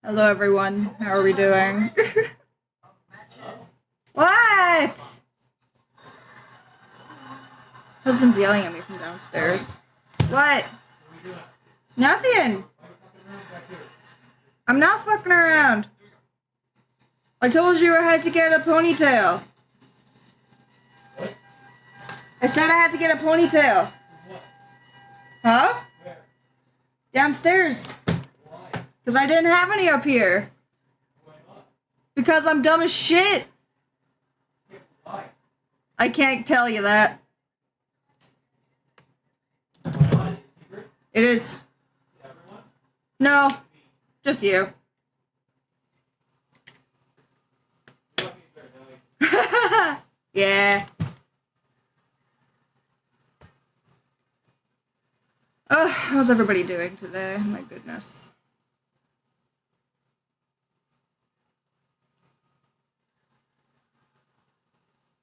Hello, everyone. How are we doing? What? Husband's yelling at me from downstairs. What? Nothing. I'm not fucking around. I told you I had to get a ponytail. I said I had to get a ponytail. Huh? Downstairs. Because I didn't have any up here. Because I'm dumb as shit. I can't tell you that. It is. No. Just you. Yeah. Oh, how's everybody doing today? My goodness.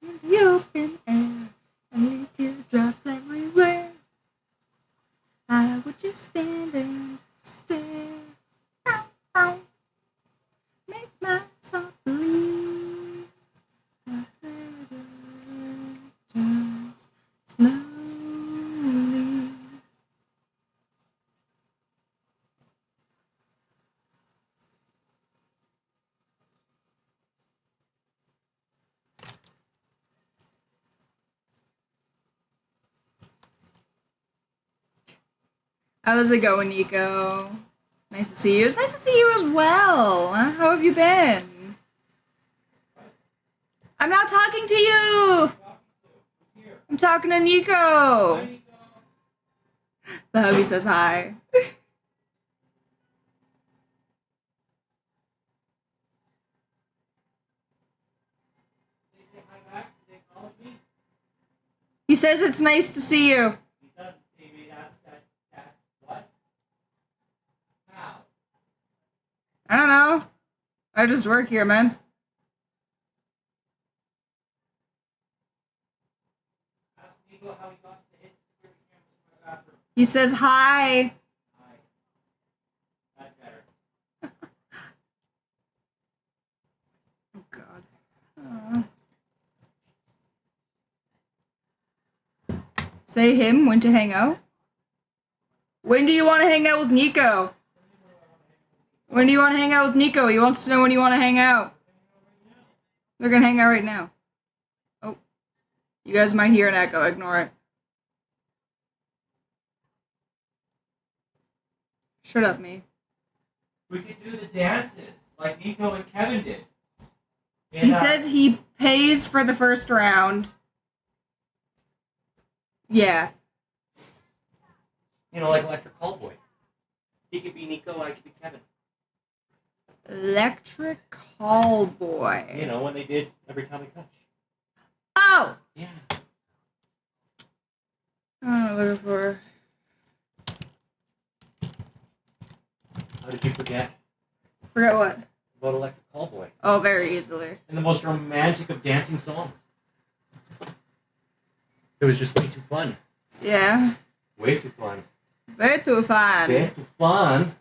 In the open air, and teardrops everywhere. I would just stand and stare. Ow, ow. Make myself believe. I just slowly. How's it going, Nico? Nice to see you. It's nice to see you as well. How have you been? I'm not talking to you! I'm talking to Nico! The hubby says hi. He says it's nice to see you. I don't know. I just work here, man. He says hi. Oh, God. Say him when to hang out. When do you want to hang out with Nico? When do you want to hang out with Nico? He wants to know when you want to hang out. They're gonna hang out right now. Oh. You guys might hear an echo. Ignore it. Shut up, me. We could do the dances like Nico and Kevin did. He says he pays for the first round. Yeah. You know, like Electric Callboy. He could be Nico, I could be Kevin. Electric Callboy. You know, when they did Every Time We Touch. Oh! Yeah. I'm looking for... How did you forget? Forget what? About Electric Callboy. Oh, very easily. And the most romantic of dancing songs. It was just way too fun. Yeah. Way too fun. Way too fun. Way too fun.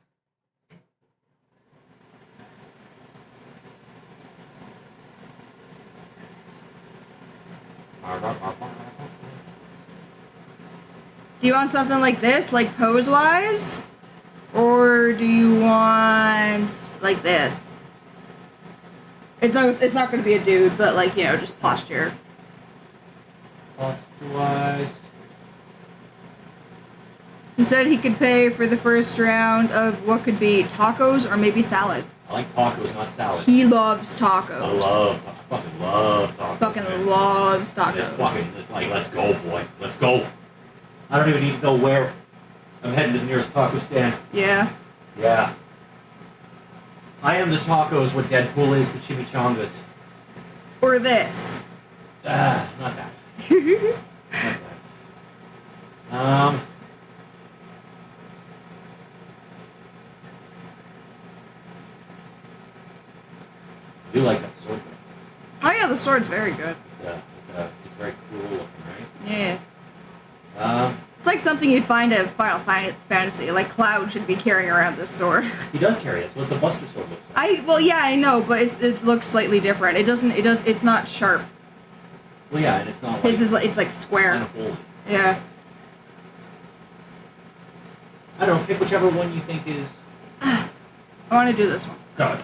Do you want something like this, like pose-wise? Or do you want like this? It's not going to be a dude, but like, you know, just posture. Posture-wise. He said he could pay for the first round of what could be tacos or maybe salad. I like tacos, not salad. He loves tacos. I fucking love tacos. Fucking man. loves tacos. It's like, let's go, boy. Let's go. I don't even need to know where. I'm heading to the nearest taco stand. Yeah. Yeah. I am the tacos what Deadpool is to chimichangas. Or this. Not that. Not that. I do like that sword though. Oh yeah, the sword's very good. It's very cool looking, right? Yeah. Um, It's like like something you'd find in Final Fantasy. Like Cloud should be carrying around this sword. He does carry it. That's what the Buster Sword looks like. Well, yeah, I know, but it looks slightly different. It's not sharp. Well, yeah, and it's not like... It's like square. Kind of holy. Yeah. I don't know, pick whichever one you think is... I want to do this one. God.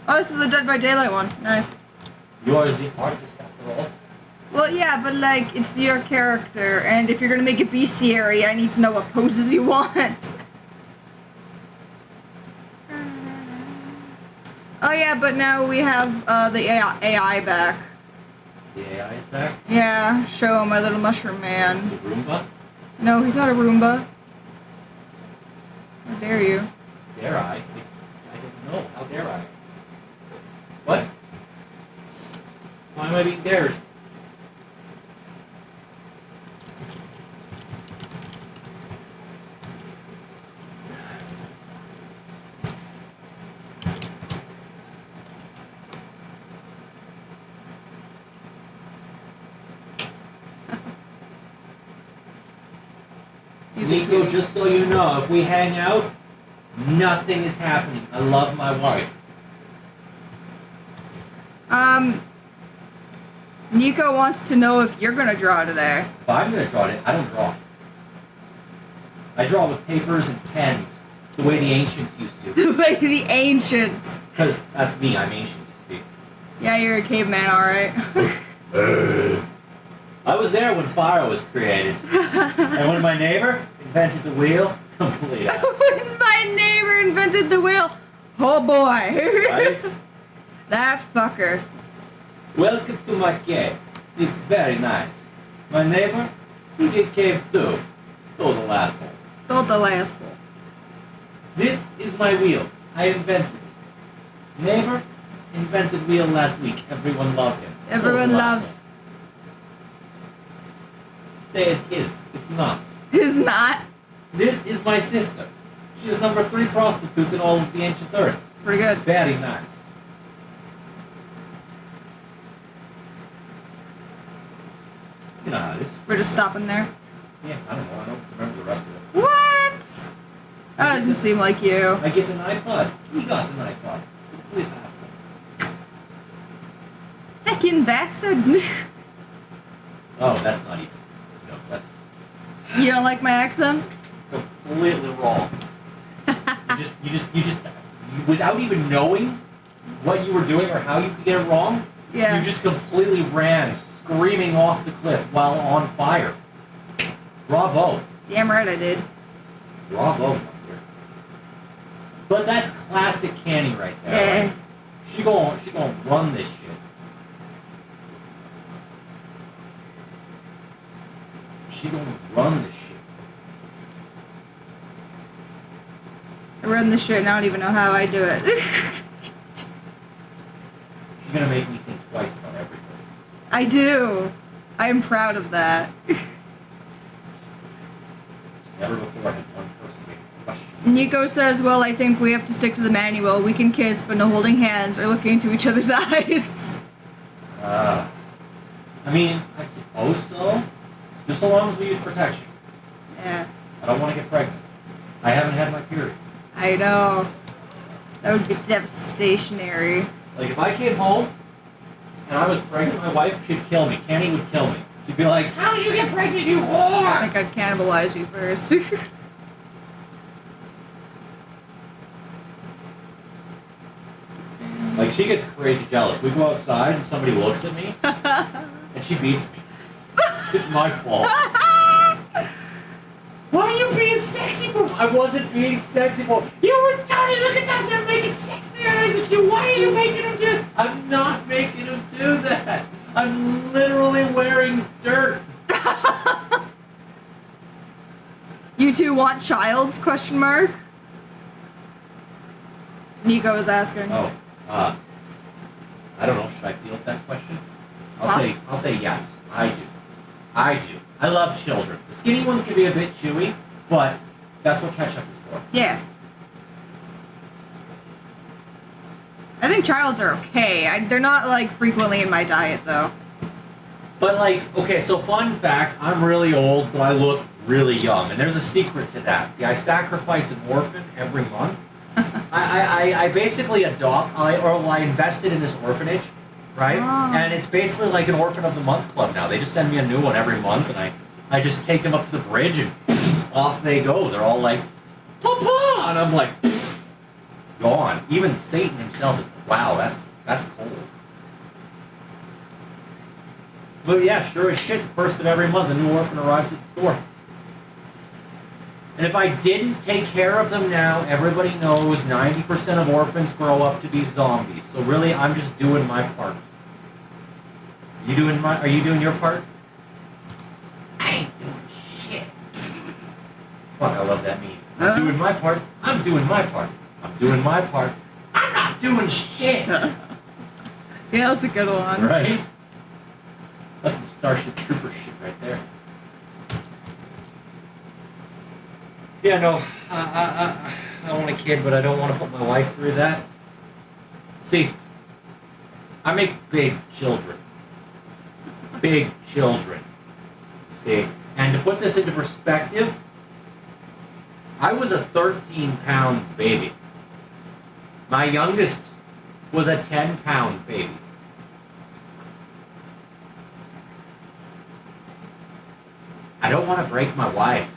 Oh, this is the Dead by Daylight one. Nice. You are the artist after all. Well, yeah, but like, it's your character, and if you're gonna make it bestiary, I need to know what poses you want. Oh yeah, but now we have the AI back. The AI is back? Yeah, show my little mushroom man. The Roomba? No, he's not a Roomba. How dare you? Dare I? I don't know. How dare I? What? Why am I being dared? Nico, just so you know, if we hang out, nothing is happening. I love my wife. Nico wants to know if you're gonna draw today. If I'm gonna draw it, I don't draw. I draw with papers and pens, the way the ancients used to. The way the ancients. Because that's me, I'm ancient, you see. Yeah, you're a caveman, alright. I was there when fire was created. And when my neighbor invented the wheel, complete ass. When my neighbor invented the wheel, oh boy. Right? That fucker. Welcome to my cave. It's very nice. My neighbor, he get cave too. Total asshole. Total asshole. This is my wheel. I invented it. Neighbor invented wheel last week. Everyone loved him. Everyone Total loved. asshole. Say it's his. It's not. Is not. This is my sister. She is number 3 prostitute in all of the ancient earth. Pretty good. Very nice. You know how it is. We're just stopping there. Yeah, I don't know. I don't remember the rest of it. What? That doesn't seem like you. I get an iPod. He got an iPod. Complete asshole. Fucking bastard. Oh, that's not even. No, that's You don't like my accent? completely wrong. You just, without even knowing what you were doing or how you could get it wrong, Yeah. you just completely ran screaming off the cliff while on fire. Bravo. Damn right I did. Bravo, my dear. But that's classic Canny right there. Yeah. Right? She gonna run this shit. She gonna run this shit. I run this shit and I don't even know how I do it. She's gonna make me think twice about everything. I do. I am proud of that. Never before has one person made a question. Nico says, well, I think we have to stick to the manual. We can kiss, but no holding hands or looking into each other's eyes. I mean, I suppose so. Just so long as we use protection. Yeah. I don't want to get pregnant. I haven't had my period. I know. That would be devastationary. Like, if I came home and I was pregnant, my wife, she'd kill me. Kenny would kill me. She'd be like, how did you get pregnant, you whore? I think I'd cannibalize you first. Like, she gets crazy jealous. We go outside and somebody looks at me and she beats me. It's my fault. Why are you being sexy for? I wasn't being sexy for. You were totally look at them. They're making sexy eyes at you. Why are you making them do? I'm not making them do that. I'm literally wearing dirt. You two want childs? Question mark. Nico is asking. Oh, I don't know. Should I field that question? I'll say yes. I do. I love children. The skinny ones can be a bit chewy, but that's what ketchup is for. Yeah. I think childs are okay. They're not, like, frequently in my diet, though. But, like, okay, so fun fact, I'm really old, but I look really young, and there's a secret to that. See, I sacrifice an orphan every month. I basically I invested in this orphanage, right? Oh. And it's basically like an Orphan of the Month club now. They just send me a new one every month, and I just take them up to the bridge, and off they go. They're all like, Papa! And I'm like, gone. Even Satan himself is, wow, that's cold. But yeah, sure as shit, first of every month, a new orphan arrives at the door. And if I didn't take care of them now, everybody knows 90% of orphans grow up to be zombies. So really, I'm just doing my part. Are you doing your part? I ain't doing shit. Fuck, I love that meme. I'm doing my part. I'm doing my part. I'm doing my part. I'm not doing shit. Yeah, that's a good one. Right? That's some Starship Trooper shit right there. Yeah, no, I want a kid, but I don't want to put my wife through that. See, I make big children. Big children. See, and to put this into perspective, I was a 13-pound baby. My youngest was a 10-pound baby. I don't want to break my wife.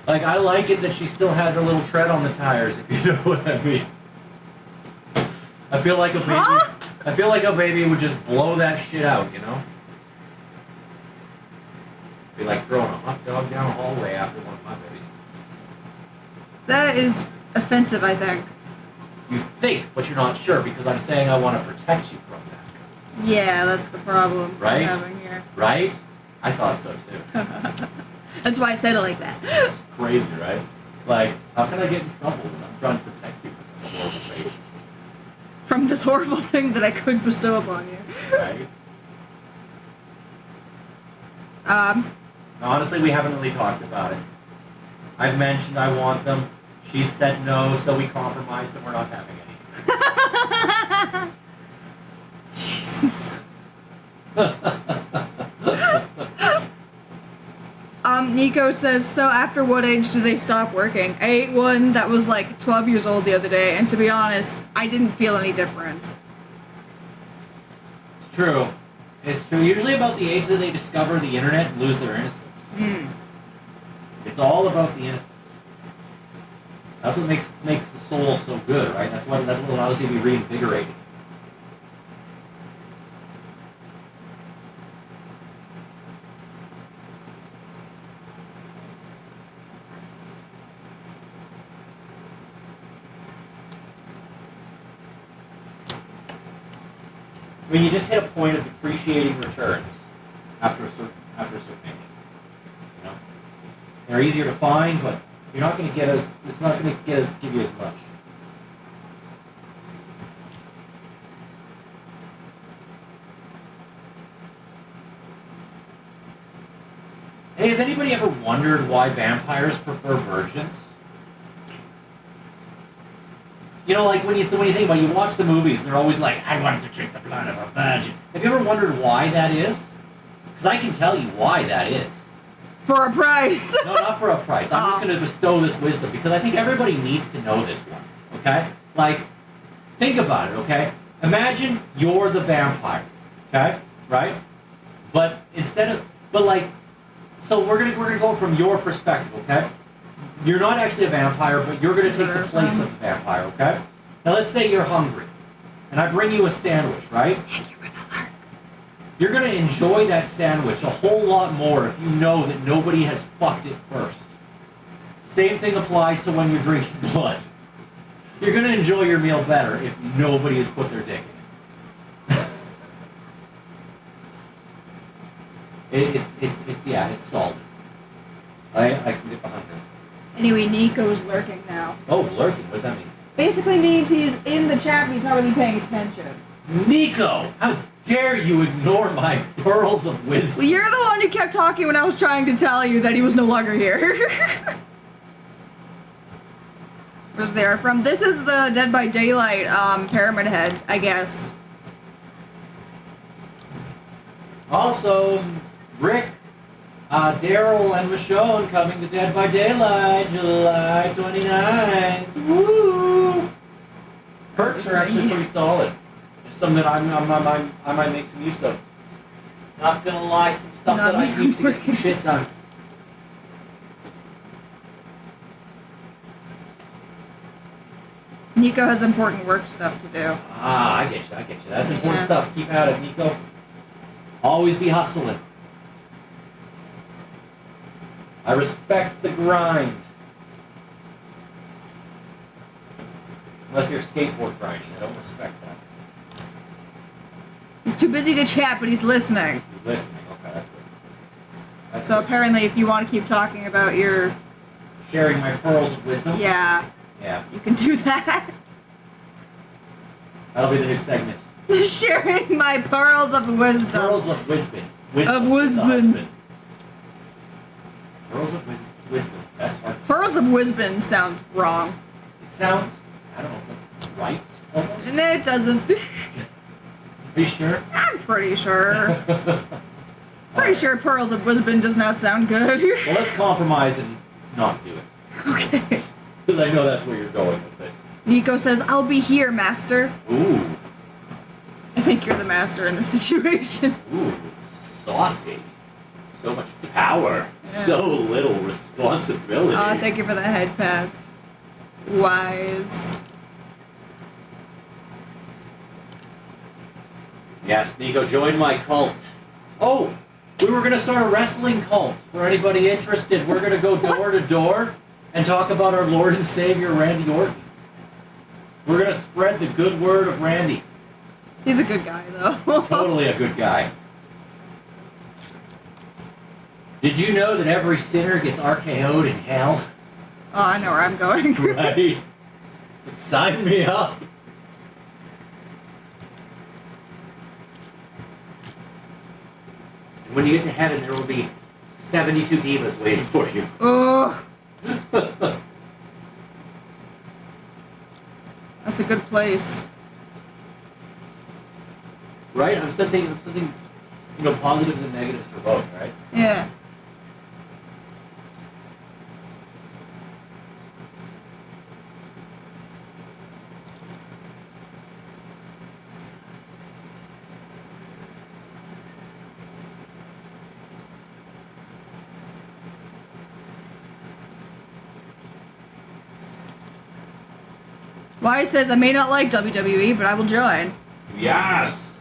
Like, I like it that she still has a little tread on the tires, if you know what I mean. I feel like a baby. Huh? I feel like a baby would just blow that shit out, you know? Be like throwing a hot dog down a hallway after one of my babies. That is offensive, I think. You think, but you're not sure, because I'm saying I want to protect you from that. Yeah, that's the problem Right? we're having here. Right? I thought so too. That's why I said it like that. Crazy, right? Like, how can I get in trouble when I'm trying to protect you from some horrible fate? From this horrible thing that I could bestow upon you. Right? Um, Now, honestly, we haven't really talked about it. I've mentioned I want them. She said no, so we compromised and we're not having any. Jesus. Nico says, so after what age do they stop working? I ate one that was like 12 years old the other day, and to be honest, I didn't feel any difference. It's true. It's true. Usually about the age that they discover the internet and lose their innocence. It's all about the innocence. That's what makes the soul so good, right? That's what allows you to be reinvigorated. I mean, you just hit a point of depreciating returns after a certain age. You know, they're easier to find, but you're not going to it's not going to give you as much. Hey, has anybody ever wondered why vampires prefer virgins? You know, like when you think about it, you watch the movies and they're always like, I want to drink the blood of a virgin. Have you ever wondered why that is? Because I can tell you why that is. For a price. No, not for a price. I'm just going to bestow this wisdom because I think everybody needs to know this one, okay? Like, think about it, okay? Imagine you're the vampire, okay? Right? But so we're gonna go from your perspective, okay? You're not actually a vampire, but you're gonna take the place of a vampire, okay? Now let's say you're hungry, and I bring you a sandwich, right? Thank you for the lurk. You're gonna enjoy that sandwich a whole lot more if you know that nobody has fucked it first. Same thing applies to when you're drinking blood. You're gonna enjoy your meal better if nobody has put their dick in it. It's solid. I can get behind that. Anyway, Nico's lurking now. Oh, lurking? What does that mean? Basically means he's in the chat, but he's not really paying attention. Nico! How dare you ignore my pearls of wisdom? Well, you're the one who kept talking when I was trying to tell you that he was no longer here. Where's there from? This is the Dead by Daylight Pyramid Head, I guess. Also, Rick, Daryl, and Michonne coming to Dead by Daylight, July 29th. Woo! Perks are actually pretty solid. It's something that I might make some use of. Not gonna lie, some stuff that I need to get some shit done. Nico has important work stuff to do. Ah, I get you. That's important stuff. Keep at it, Nico. Always be hustling. I respect the grind. Unless you're skateboard grinding. I don't respect that. He's too busy to chat, but he's listening. He's listening. Okay, that's good. That's So good. apparently, if you want to keep talking about your... Sharing my pearls of wisdom? Yeah, Yeah. you can do that. That'll be the new segment. Sharing my pearls of wisdom. Pearls of wisdom. Of is the wisdom. husband. Pearls of wisdom. That's hard to say. Pearls of wisdom sounds wrong. It sounds, I don't know, right? Almost? And it doesn't. Are you sure? I'm pretty sure. Pretty sure pearls of wisdom does not sound good. Well, let's compromise and not do it. Okay. Because I know that's where you're going with this. Nico says, I'll be here, master. Ooh. I think you're the master in this situation. Ooh. Saucy. So much power. Yeah. So little responsibility. Thank you for the head pass. Wise. Yes, Nico, join my cult. Oh! We were going to start a wrestling cult. For anybody interested, we're going to go door to door and talk about our Lord and Savior, Randy Orton. We're going to spread the good word of Randy. He's a good guy, though. Totally a good guy. Did you know that every sinner gets RKO'd in hell? Oh, I know where I'm going. Right? Sign me up. And when you get to heaven, there will be 72 divas waiting for you. Oh, that's a good place. Right? I'm sensing, positives and negatives for both, right? Yeah. Wise says, I may not like WWE, but I will join. Yes!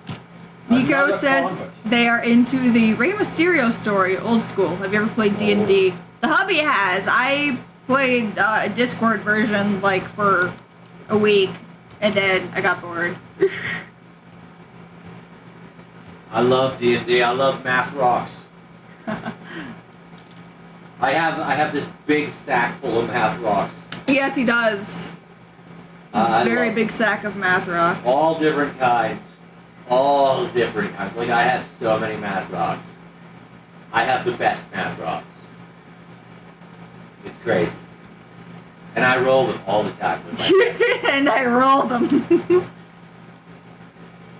Nico Another says comment. they are into the Rey Mysterio story, old school. Have you ever played D&D? The hubby has. I played a Discord version, for a week, and then I got bored. I love D&D. I love math rocks. I have this big sack full of math rocks. Yes, he does. I Very love big sack of math rocks. all different kinds. All different kinds. I have so many math rocks. I have the best math rocks. It's crazy. And I roll them all the time with my friends. And I roll them.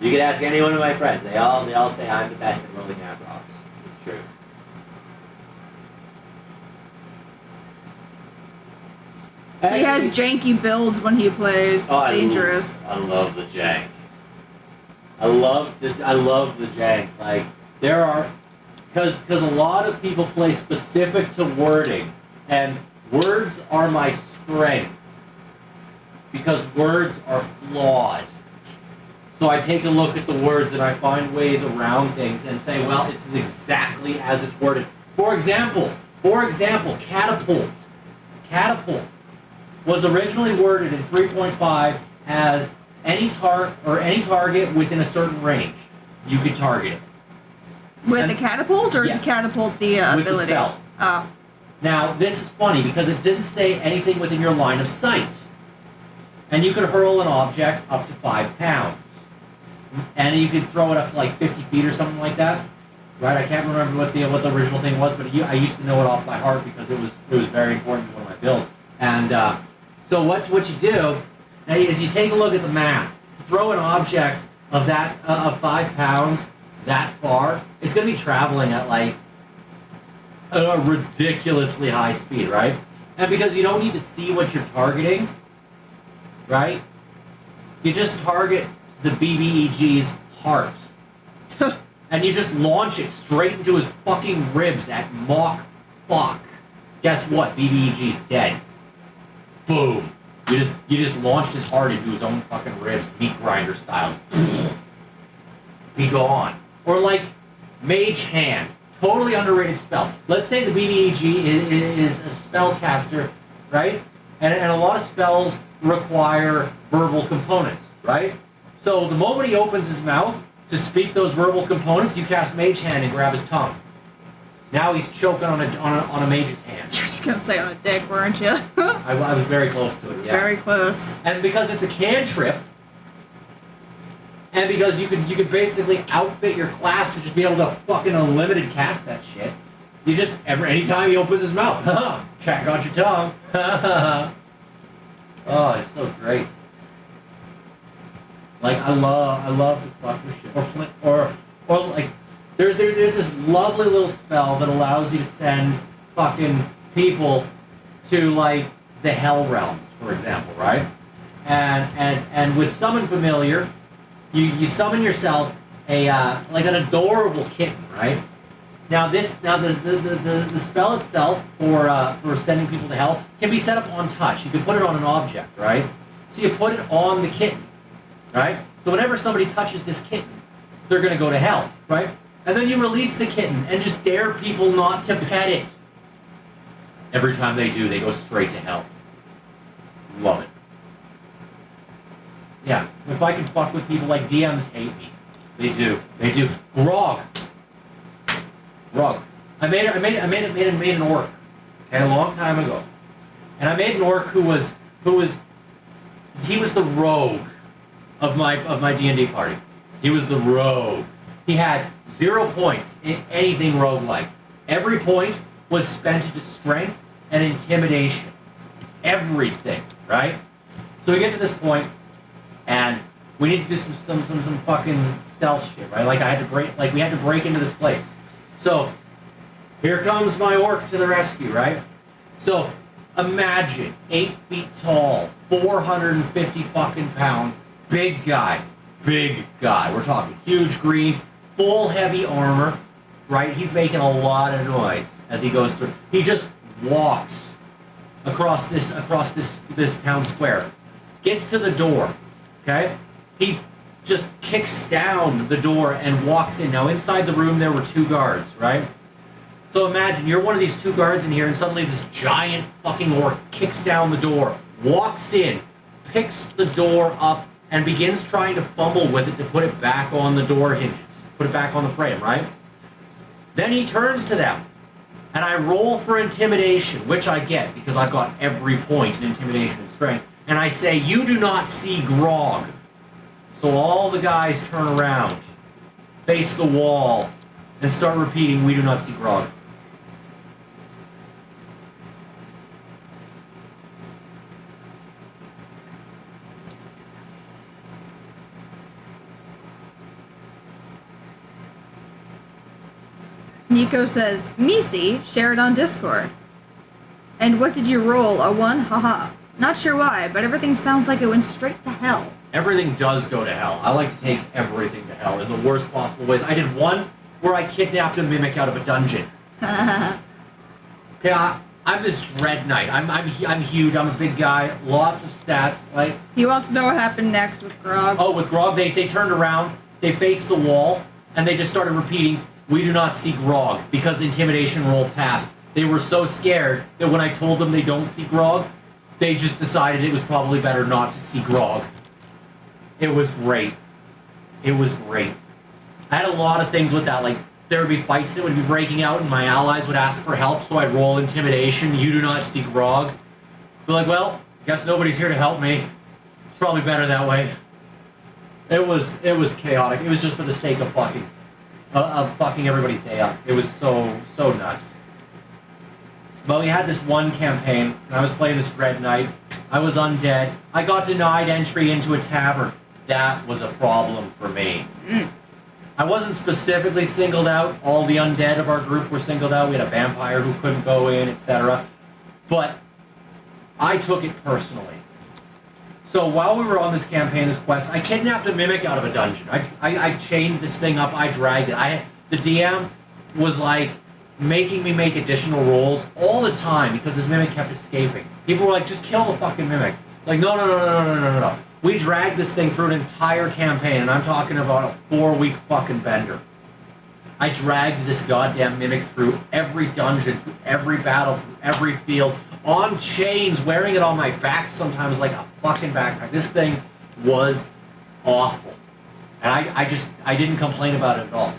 You can ask any one of my friends. They all say I'm the best at rolling math rocks. It's true. He has janky builds when he plays. It's dangerous. I love the jank. I love the jank. There are, because a lot of people play specific to wording, and words are my strength. Because words are flawed. So I take a look at the words and I find ways around things and say, well, it's exactly as it's worded. For example, catapult. Catapult was originally worded in 3.5 as any target within a certain range. You could target it. With a catapult, or is Yeah. a catapult the With the ability? spell. Oh. Now, this is funny because it didn't say anything within your line of sight. And you could hurl an object up to 5 pounds. And you could throw it up to 50 feet or something like that. Right? I can't remember what the original thing was, but I used to know it off by heart because it was very important to one of my builds. And so what you do is you take a look at the math. Throw an object of 5 pounds that far, it's going to be traveling at like a ridiculously high speed, right? And because you don't need to see what you're targeting, right? You just target the BBEG's heart. And you just launch it straight into his fucking ribs at Mach fuck. Guess what? BBEG's dead. Boom. You just launched his heart into his own fucking ribs, meat grinder style. Be gone. Or like Mage Hand. Totally underrated spell. Let's say the BBEG is a spellcaster, right? And a lot of spells require verbal components, right? So the moment he opens his mouth to speak those verbal components, you cast Mage Hand and grab his tongue. Now he's choking on a mage's hand. You're just gonna say on a dick, weren't you? I was very close to it, yeah. Very close. And because it's a cantrip, and because you could basically outfit your class to just be able to fucking unlimited cast that shit, you just, anytime he opens his mouth, cat got your tongue. Oh, it's so great. Like, I love to fuck with shit. Or like, there's this lovely little spell that allows you to send fucking people to, like, the Hell Realms, for example, right? And with Summon Familiar, you summon yourself like an adorable kitten, right? Now the spell itself for sending people to hell can be set up on touch. You can put it on an object, right? So you put it on the kitten, right? So whenever somebody touches this kitten, they're gonna go to hell, right? And then you release the kitten and just dare people not to pet it. Every time they do, they go straight to hell. Love it. Yeah, if I can fuck with people like DMs hate me. They do. Grog. I made an orc, okay, a long time ago. And I made an orc who was the rogue of my D&D party. He was the rogue. He had 0 points in anything roguelike. Every point was spent into strength and intimidation. Everything, right? So we get to this point, and we need to do some fucking stealth shit, right? Like we had to break into this place. So here comes my orc to the rescue, right? So imagine 8 feet tall, 450 fucking pounds, big guy. We're talking huge green, full heavy armor, right? He's making a lot of noise as he goes through. He just walks across this town square, gets to the door, okay? He just kicks down the door and walks in. Now inside the room there were 2 guards, right? So imagine you're one of these 2 guards in here, and suddenly this giant fucking orc kicks down the door, walks in, picks the door up, and begins trying to fumble with it to put it back on the door hinges, put it back on the frame, right? Then he turns to them, and I roll for intimidation, which I get because I've got every point in intimidation and strength, and I say, "You do not see Grog." So all the guys turn around, face the wall, and start repeating, "We do not see Grog." Nico says, Misi, share it on Discord. And what did you roll? A 1? Haha. Not sure why, but everything sounds like it went straight to hell. Everything does go to hell. I like to take everything to hell in the worst possible ways. I did one where I kidnapped a mimic out of a dungeon. Okay, I'm this Dread Knight. I'm huge. I'm a big guy. Lots of stats. Like, he wants to know what happened next with Grog. Oh, with Grog, they turned around, they faced the wall, and they just started repeating, "We do not see Grog," because the intimidation roll passed. They were so scared that when I told them they don't see Grog, they just decided it was probably better not to see Grog. It was great. It was great. I had a lot of things with that, like, there would be fights that would be breaking out and my allies would ask for help, so I'd roll intimidation, "You do not see Grog." Be like, well, guess nobody's here to help me. It's probably better that way. It was chaotic. It was just for the sake of fucking everybody's day up. It was so nuts. But we had this one campaign, and I was playing this Dread Knight. I was undead. I got denied entry into a tavern. That was a problem for me. I wasn't specifically singled out. All the undead of our group were singled out. We had a vampire who couldn't go in, etc. But I took it personally. So while we were on this campaign, this quest, I kidnapped a mimic out of a dungeon. I chained this thing up. I dragged it. The DM was like making me make additional rolls all the time because this mimic kept escaping. People were like, just kill the fucking mimic. Like, no. We dragged this thing through an entire campaign, and I'm talking about a 4-week fucking bender. I dragged this goddamn mimic through every dungeon, through every battle, through every field, on chains, wearing it on my back sometimes like a fucking backpack. This thing was awful. And I didn't complain about it at all.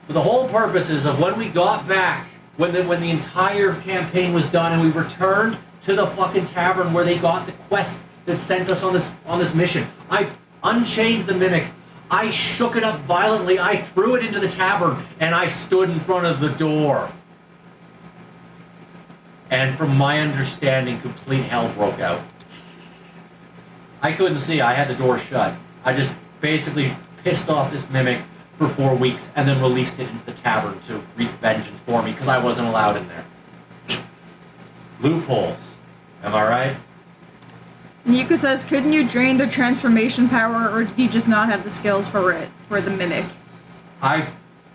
For the whole purposes of when we got back, when the entire campaign was done and we returned to the fucking tavern where they got the quest that sent us on this mission, I unchained the mimic. I shook it up violently. I threw it into the tavern, and I stood in front of the door. And from my understanding, complete hell broke out. I couldn't see. I had the door shut. I just basically pissed off this mimic for 4 weeks and then released it into the tavern to wreak vengeance for me because I wasn't allowed in there. Loopholes. Am I right? Nico says, couldn't you drain the transformation power, or did you just not have the skills for the mimic? I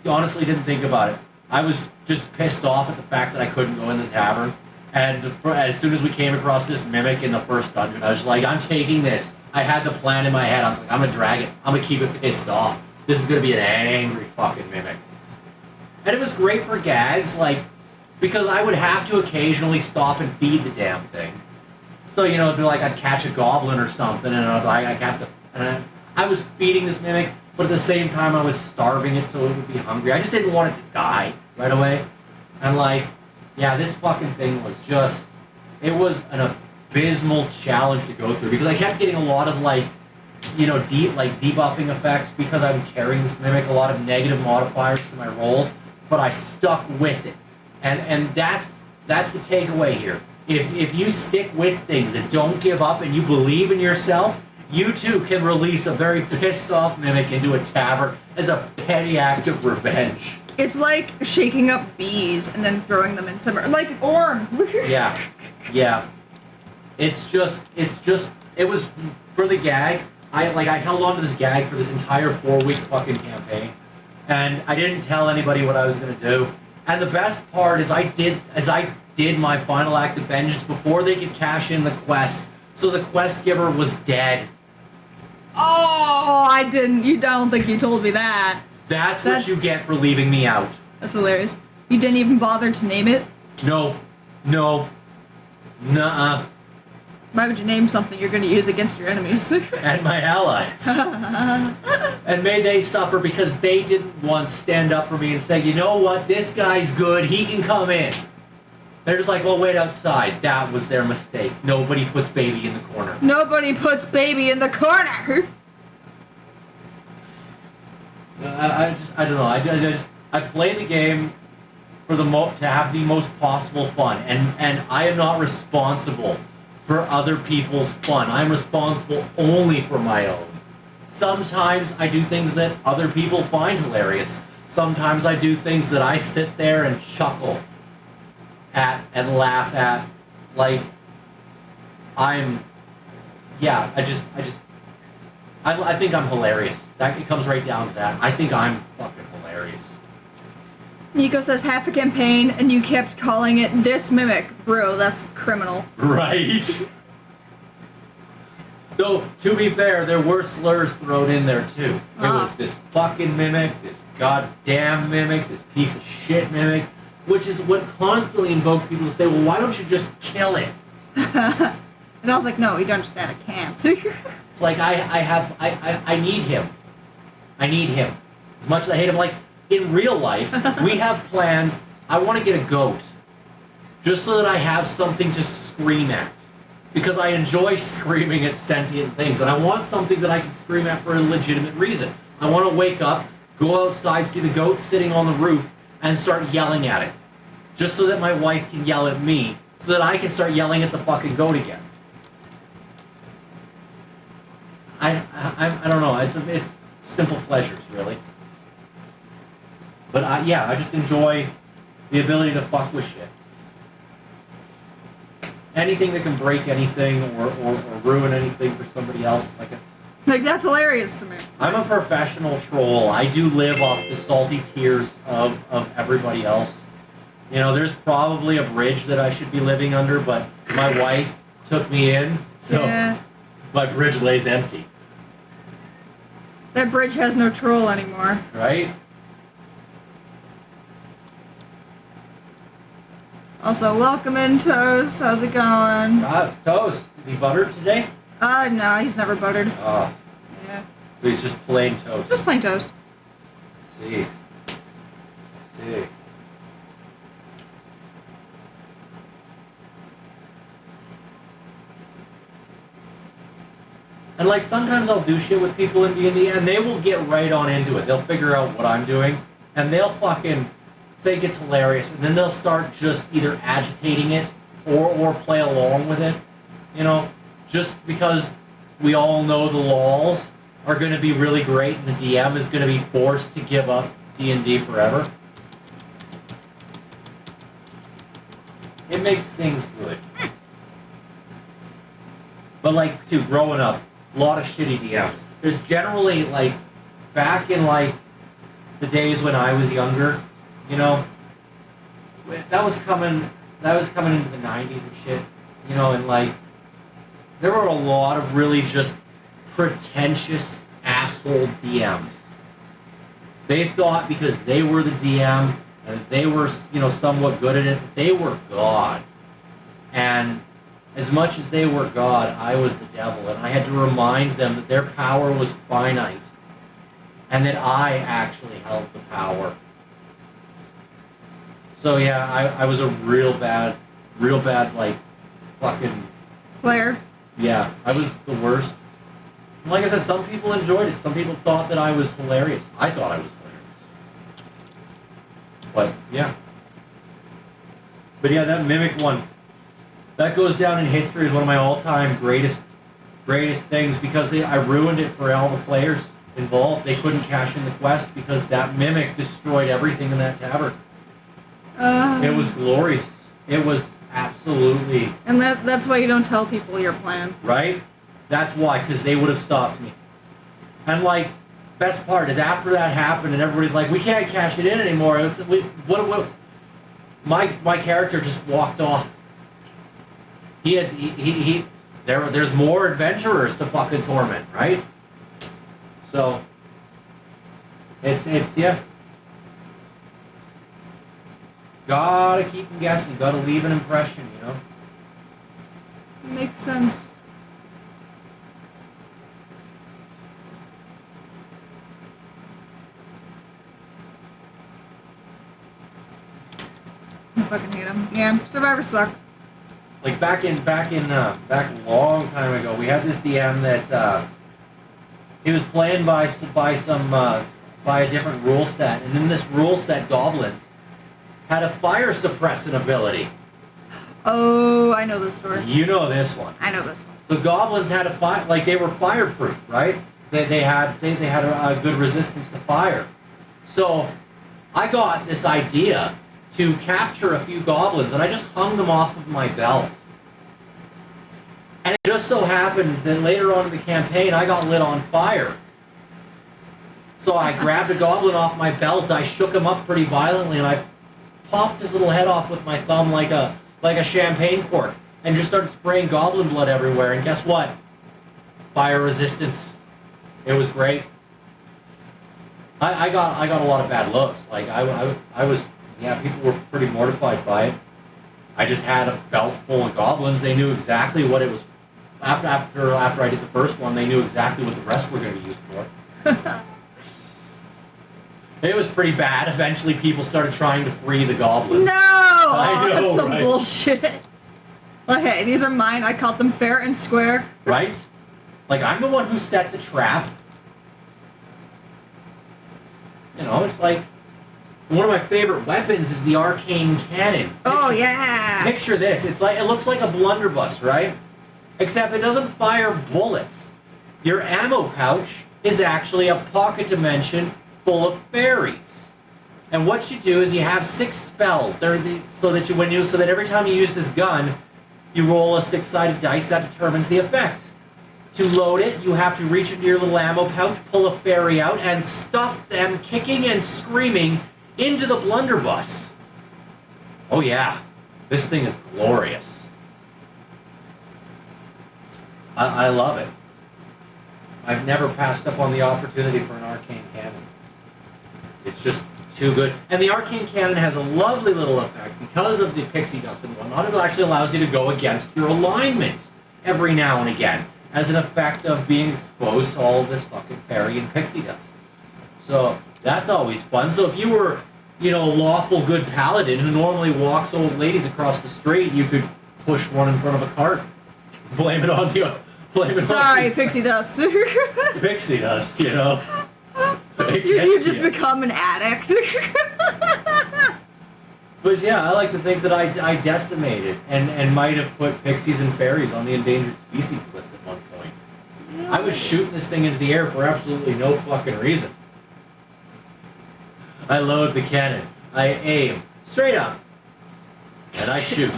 honestly didn't think about it. I was just pissed off at the fact that I couldn't go in the tavern. And as soon as we came across this mimic in the first dungeon, I was like, I'm taking this. I had the plan in my head. I was like, I'm going to drag it. I'm going to keep it pissed off. This is going to be an angry fucking mimic. And it was great for gags, like, because I would have to occasionally stop and feed the damn thing. So, you know, it'd be like I'd catch a goblin or something, and I'd have to... And I was feeding this mimic, but at the same time I was starving it so it would be hungry. I just didn't want it to die right away. And, like, yeah, this fucking thing was just... It was an abysmal challenge to go through, because I kept getting a lot of, like, you know, debuffing effects because I'm carrying this mimic, a lot of negative modifiers to my rolls, but I stuck with it. And that's the takeaway here. If you stick with things and don't give up and you believe in yourself, you too can release a very pissed off mimic into a tavern as a petty act of revenge. It's like shaking up bees and then throwing them in somewhere. Like Orm. Yeah. It was for the gag. I held on to this gag for this entire 4-week fucking campaign, and I didn't tell anybody what I was gonna do. And the best part is I did my final act of vengeance before they could cash in the quest, so the quest giver was dead. Oh, I don't think you told me that. That's what you get for leaving me out. That's hilarious. You didn't even bother to name it? No. Nuh-uh. Why would you name something you're going to use against your enemies? And my allies. And may they suffer because they didn't once stand up for me and say, you know what, this guy's good, he can come in. They're just like, well, wait outside. That was their mistake. Nobody puts baby in the corner. Nobody puts baby in the corner! I don't know. I play the game for to have the most possible fun, and I am not responsible for other people's fun. I'm responsible only for my own. Sometimes I do things that other people find hilarious. Sometimes I do things that I sit there and chuckle at and laugh at. Like, I think I'm hilarious. It comes right down to that. I think I'm fucking hilarious. Nico says half a campaign and you kept calling it this mimic. Bro, that's criminal. Right? Though, to be fair, there were slurs thrown in there too. There was this fucking mimic, this goddamn mimic, this piece of shit mimic, which is what constantly invoked people to say, well, why don't you just kill it? And I was like, no, you don't understand, I can't. It's like, I need him. I need him. As much as I hate him, like, in real life, we have plans. I want to get a goat. Just so that I have something to scream at. Because I enjoy screaming at sentient things. And I want something that I can scream at for a legitimate reason. I want to wake up, go outside, see the goat sitting on the roof, and start yelling at it. Just so that my wife can yell at me, so that I can start yelling at the fucking goat again. I don't know. It's simple pleasures, really. But I just enjoy the ability to fuck with shit. Anything that can break anything or ruin anything for somebody else, like that's hilarious to me. I'm a professional troll. I do live off the salty tears of everybody else. You know, there's probably a bridge that I should be living under, but my wife took me in, so my bridge lays empty. That bridge has no troll anymore. Right? Also, welcome in, Toast. How's it going? It's Toast. Is he buttered today? No, he's never buttered. Oh. Yeah. So he's just plain toast. Just plain toast. Let's see. And like sometimes I'll do shit with people in D&D and they will get right on into it. They'll figure out what I'm doing and they'll fucking think it's hilarious and then they'll start just either agitating it or play along with it. You know, just because we all know the laws are going to be really great and the DM is going to be forced to give up D&D forever. It makes things good. But like, too, growing up, a lot of shitty DMs. There's generally, like, back in, like, the days when I was younger, you know, that was coming into the 90s and shit, you know, and, like, there were a lot of really just pretentious asshole DMs. They thought because they were the DM and they were, you know, somewhat good at it, they were God. And as much as they were God, I was the devil, and I had to remind them that their power was finite, and that I actually held the power. So yeah, I was a real bad, like, fucking... Player. Yeah, I was the worst. And like I said, some people enjoyed it. Some people thought that I was hilarious. I thought I was hilarious. But, yeah. But yeah, that Mimic one, that goes down in history as one of my all-time greatest things because I ruined it for all the players involved. They couldn't cash in the quest because that Mimic destroyed everything in that tavern. It was glorious. It was absolutely... And that's why you don't tell people your plan. Right? That's why, because they would have stopped me. And, like, best part is after that happened and everybody's like, we can't cash it in anymore. My character just walked off. There's more adventurers to fucking torment, right? So, it's yeah. Gotta keep them guessing, gotta leave an impression, you know? Makes sense. I fucking hate them. Yeah, survivors suck. Like back a long time ago, we had this DM that he was playing by a different rule set, and in this rule set, goblins had a fire suppressant ability. Oh, I know this story. You know this one. I know this one. So goblins had they were fireproof, right? They had a good resistance to fire. So I got this idea to capture a few goblins, and I just hung them off of my belt. And it just so happened that later on in the campaign, I got lit on fire. So I grabbed a goblin off my belt, I shook him up pretty violently, and I popped his little head off with my thumb like a champagne cork, and just started spraying goblin blood everywhere. And guess what? Fire resistance. It was great. I got a lot of bad looks. Like I was. Yeah, people were pretty mortified by it. I just had a belt full of goblins. They knew exactly what it was. After I did the first one, they knew exactly what the rest were going to be used for. It was pretty bad. Eventually, people started trying to free the goblins. No! I know, that's some right? bullshit. Well, hey, these are mine. I caught them fair and square. Right? Like, I'm the one who set the trap. You know, it's like... One of my favorite weapons is the arcane cannon. Oh, yeah. Picture this. It looks like a blunderbuss, right? Except it doesn't fire bullets. Your ammo pouch is actually a pocket dimension full of fairies. And what you do is you have 6 spells. So that every time you use this gun, you roll a 6-sided dice that determines the effect. To load it, you have to reach into your little ammo pouch, pull a fairy out, and stuff them kicking and screaming into the blunderbuss. Oh yeah, this thing is glorious. I love it. I've never passed up on the opportunity for an arcane cannon. It's just too good. And the arcane cannon has a lovely little effect because of the pixie dust and whatnot. It actually allows you to go against your alignment every now and again as an effect of being exposed to all of this fucking fairy and pixie dust. So that's always fun. So if you were, a lawful good paladin who normally walks old ladies across the street, you could push one in front of a cart. Blame it on the... Sorry, pixie dust. Pixie dust, You just become an addict. But yeah, I like to think that I decimated and might have put pixies and fairies on the endangered species list at one point. Yeah. I was shooting this thing into the air for absolutely no fucking reason. I load the cannon. I aim. Straight up. And I shoot.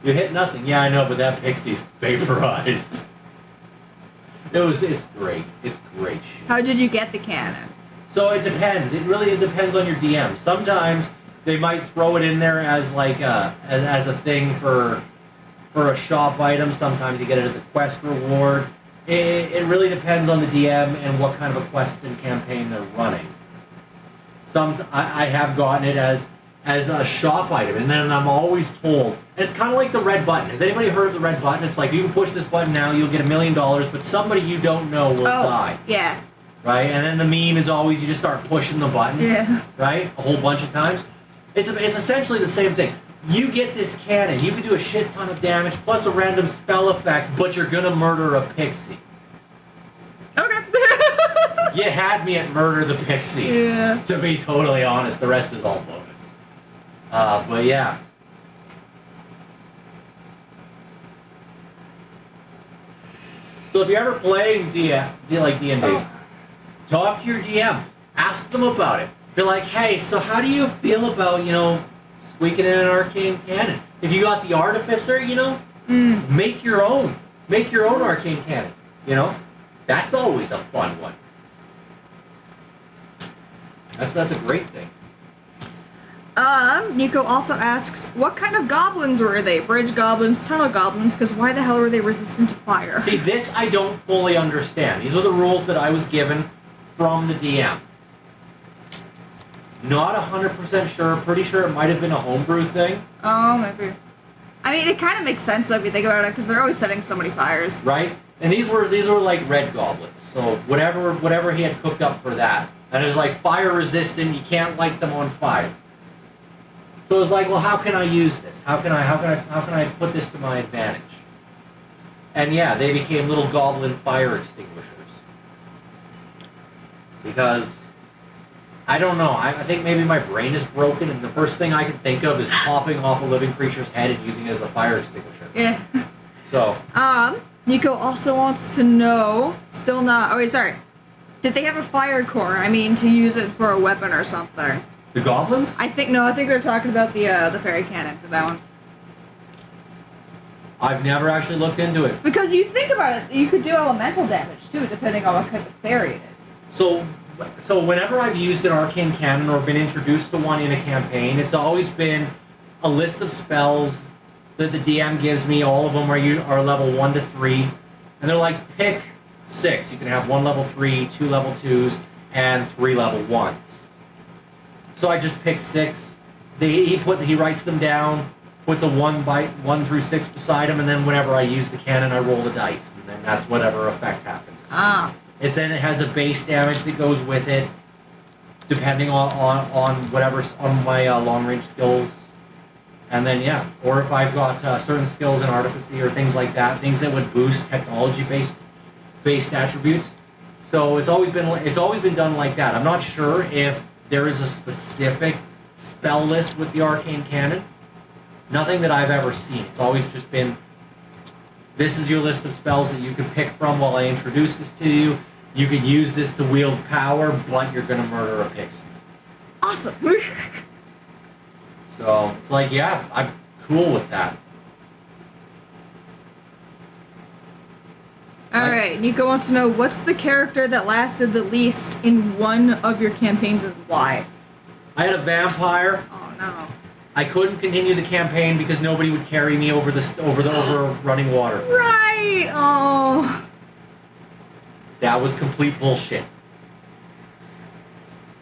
You hit nothing. Yeah, I know, but that pixie's vaporized. It's great. It's great shit. How did you get the cannon? So it depends. It really depends on your DM. Sometimes they might throw it in there as like as a thing for a shop item. Sometimes you get it as a quest reward. It really depends on the DM and what kind of a quest and campaign they're running. I have gotten it as a shop item, and then I'm always told, and it's kind of like the red button. Has anybody heard of the red button? It's like, you can push this button now, you'll get $1 million, but somebody you don't know will die. Yeah. Right? And then the meme is always you just start pushing the button. Yeah. Right? A whole bunch of times. It's essentially the same thing. You get this cannon, you can do a shit ton of damage, plus a random spell effect, but you're gonna murder a pixie. Okay. You had me at murder the pixie. Yeah. To be totally honest, the rest is all bonus. But yeah. So if you're ever playing D&D, talk to your DM. Ask them about it. Be like, hey, so how do you feel about, squeaking in an arcane cannon? If you got the artificer, make your own. Make your own arcane cannon, That's always a fun one. That's a great thing. Nico also asks, what kind of goblins were they? Bridge goblins, tunnel goblins, because why the hell were they resistant to fire? See, this I don't fully understand. These are the rules that I was given from the DM. Not 100% sure. Pretty sure it might have been a homebrew thing. Oh, maybe. I mean, it kind of makes sense, though, if you think about it, because they're always setting so many fires. Right? And these were like red goblins. So whatever he had cooked up for that. And it was like fire resistant, you can't light them on fire. So it was like, well, how can I use this? How can I put this to my advantage? And yeah, they became little goblin fire extinguishers. Because I don't know, I think maybe my brain is broken, and the first thing I can think of is popping off a living creature's head and using it as a fire extinguisher. Yeah. So. Nico also wants to know, still not, oh wait, sorry. Did they have a fire core? I mean, to use it for a weapon or something. The goblins? I think they're talking about the fairy cannon for that one. I've never actually looked into it. Because you think about it, you could do elemental damage too, depending on what kind of fairy it is. So whenever I've used an arcane cannon or been introduced to one in a campaign, it's always been a list of spells that the DM gives me. All of them are level 1 to 3, and they're like, pick 6. You can have 1 level 3, 2 level 2s, and 3 level 1s. So I just pick 6. He writes them down, puts a 1 through 6 beside them, and then whenever I use the cannon, I roll the dice, and then that's whatever effect happens. It has a base damage that goes with it, depending on whatever's on my long range skills. And then or if I've got certain skills in artificy or things like that, things that would boost technology based attributes. So it's always been done like that. I'm not sure if there is a specific spell list with the arcane cannon. Nothing that I've ever seen. It's always just been, this is your list of spells that you can pick from while I introduce this to you. You can use this to wield power, but you're going to murder a pixie. awesome. So it's like, yeah, I'm cool with that. Alright, Nico wants to know, what's the character that lasted the least in one of your campaigns and why? I had a vampire. Oh no. I couldn't continue the campaign because nobody would carry me over over running water. Right! Oh. That was complete bullshit.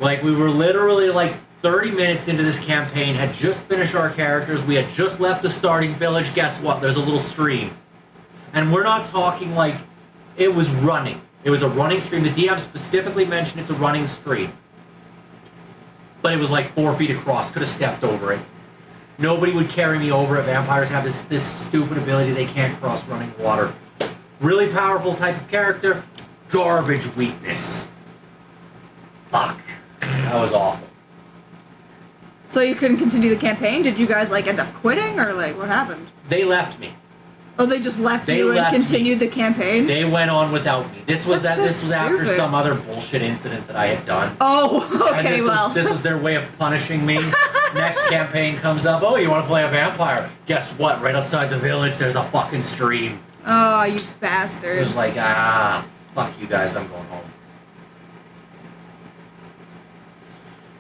Like, we were literally like 30 minutes into this campaign, had just finished our characters, we had just left the starting village, guess what? There's a little stream. And we're not talking like it was running. It was a running stream. The DM specifically mentioned it's a running stream. But it was like 4 feet across, could have stepped over it. Nobody would carry me over it. Vampires have this stupid ability they can't cross running water. Really powerful type of character, garbage weakness. Fuck. That was awful. So you couldn't continue the campaign? Did you guys, like, end up quitting, or, like, what happened? They left me. Oh, they just left They you and left continued me. the campaign? They went on without me. This was That's so this was after stupid. some other bullshit incident that I had done. Oh, And okay, this was their way of punishing me. Next campaign comes up. Oh, you want to play a vampire? Guess what? Right outside the village, there's a fucking stream. Oh, you It bastards. was like, fuck you guys, I'm going home.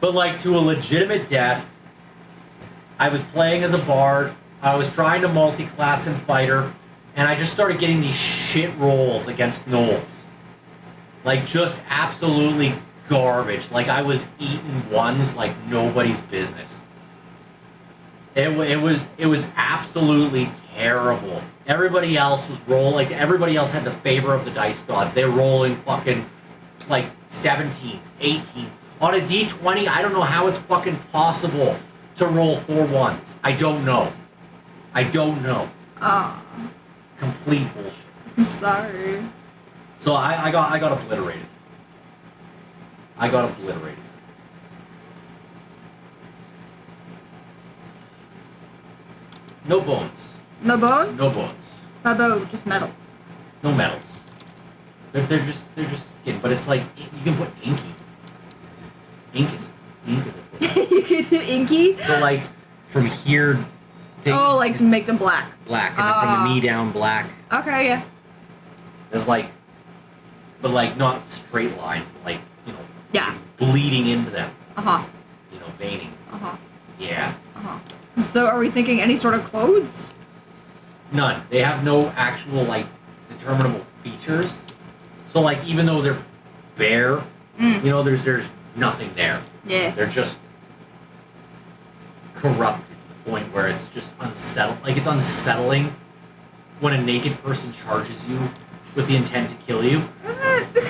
But like, to a legitimate death, I was playing as a bard, I was trying to multi-class in fighter, and I just started getting these shit rolls against gnolls. Like, just absolutely garbage. Like, I was eating ones like nobody's business. It was absolutely terrible. Everybody else was rolling, everybody else had the favor of the dice gods. They were rolling fucking, like, 17s, 18s. On a D20, I don't know how it's fucking possible to roll 4 ones. I don't know. I don't know. Oh, Complete bullshit. I'm sorry. So I got obliterated. I got obliterated. No bones. No bone? No bones. How about just metal? No metals. They're just skin. But it's like, you can put inky. Ink is a thing. You can do inky? So like, from here, Oh, like to make them black. black, and then from the knee down, black. Okay, yeah. There's like, but like not straight lines, but like, you know, Yeah. bleeding into them. Uh-huh. You know, veining. Uh-huh. Yeah. Uh-huh. So are we thinking any sort of clothes? None. They have no actual like determinable features. So like, even though they're bare, you know, there's nothing there. Yeah. They're just corrupted to the point where it's just unsettled. Like, it's unsettling when a naked person charges you with the intent to kill you. Is it?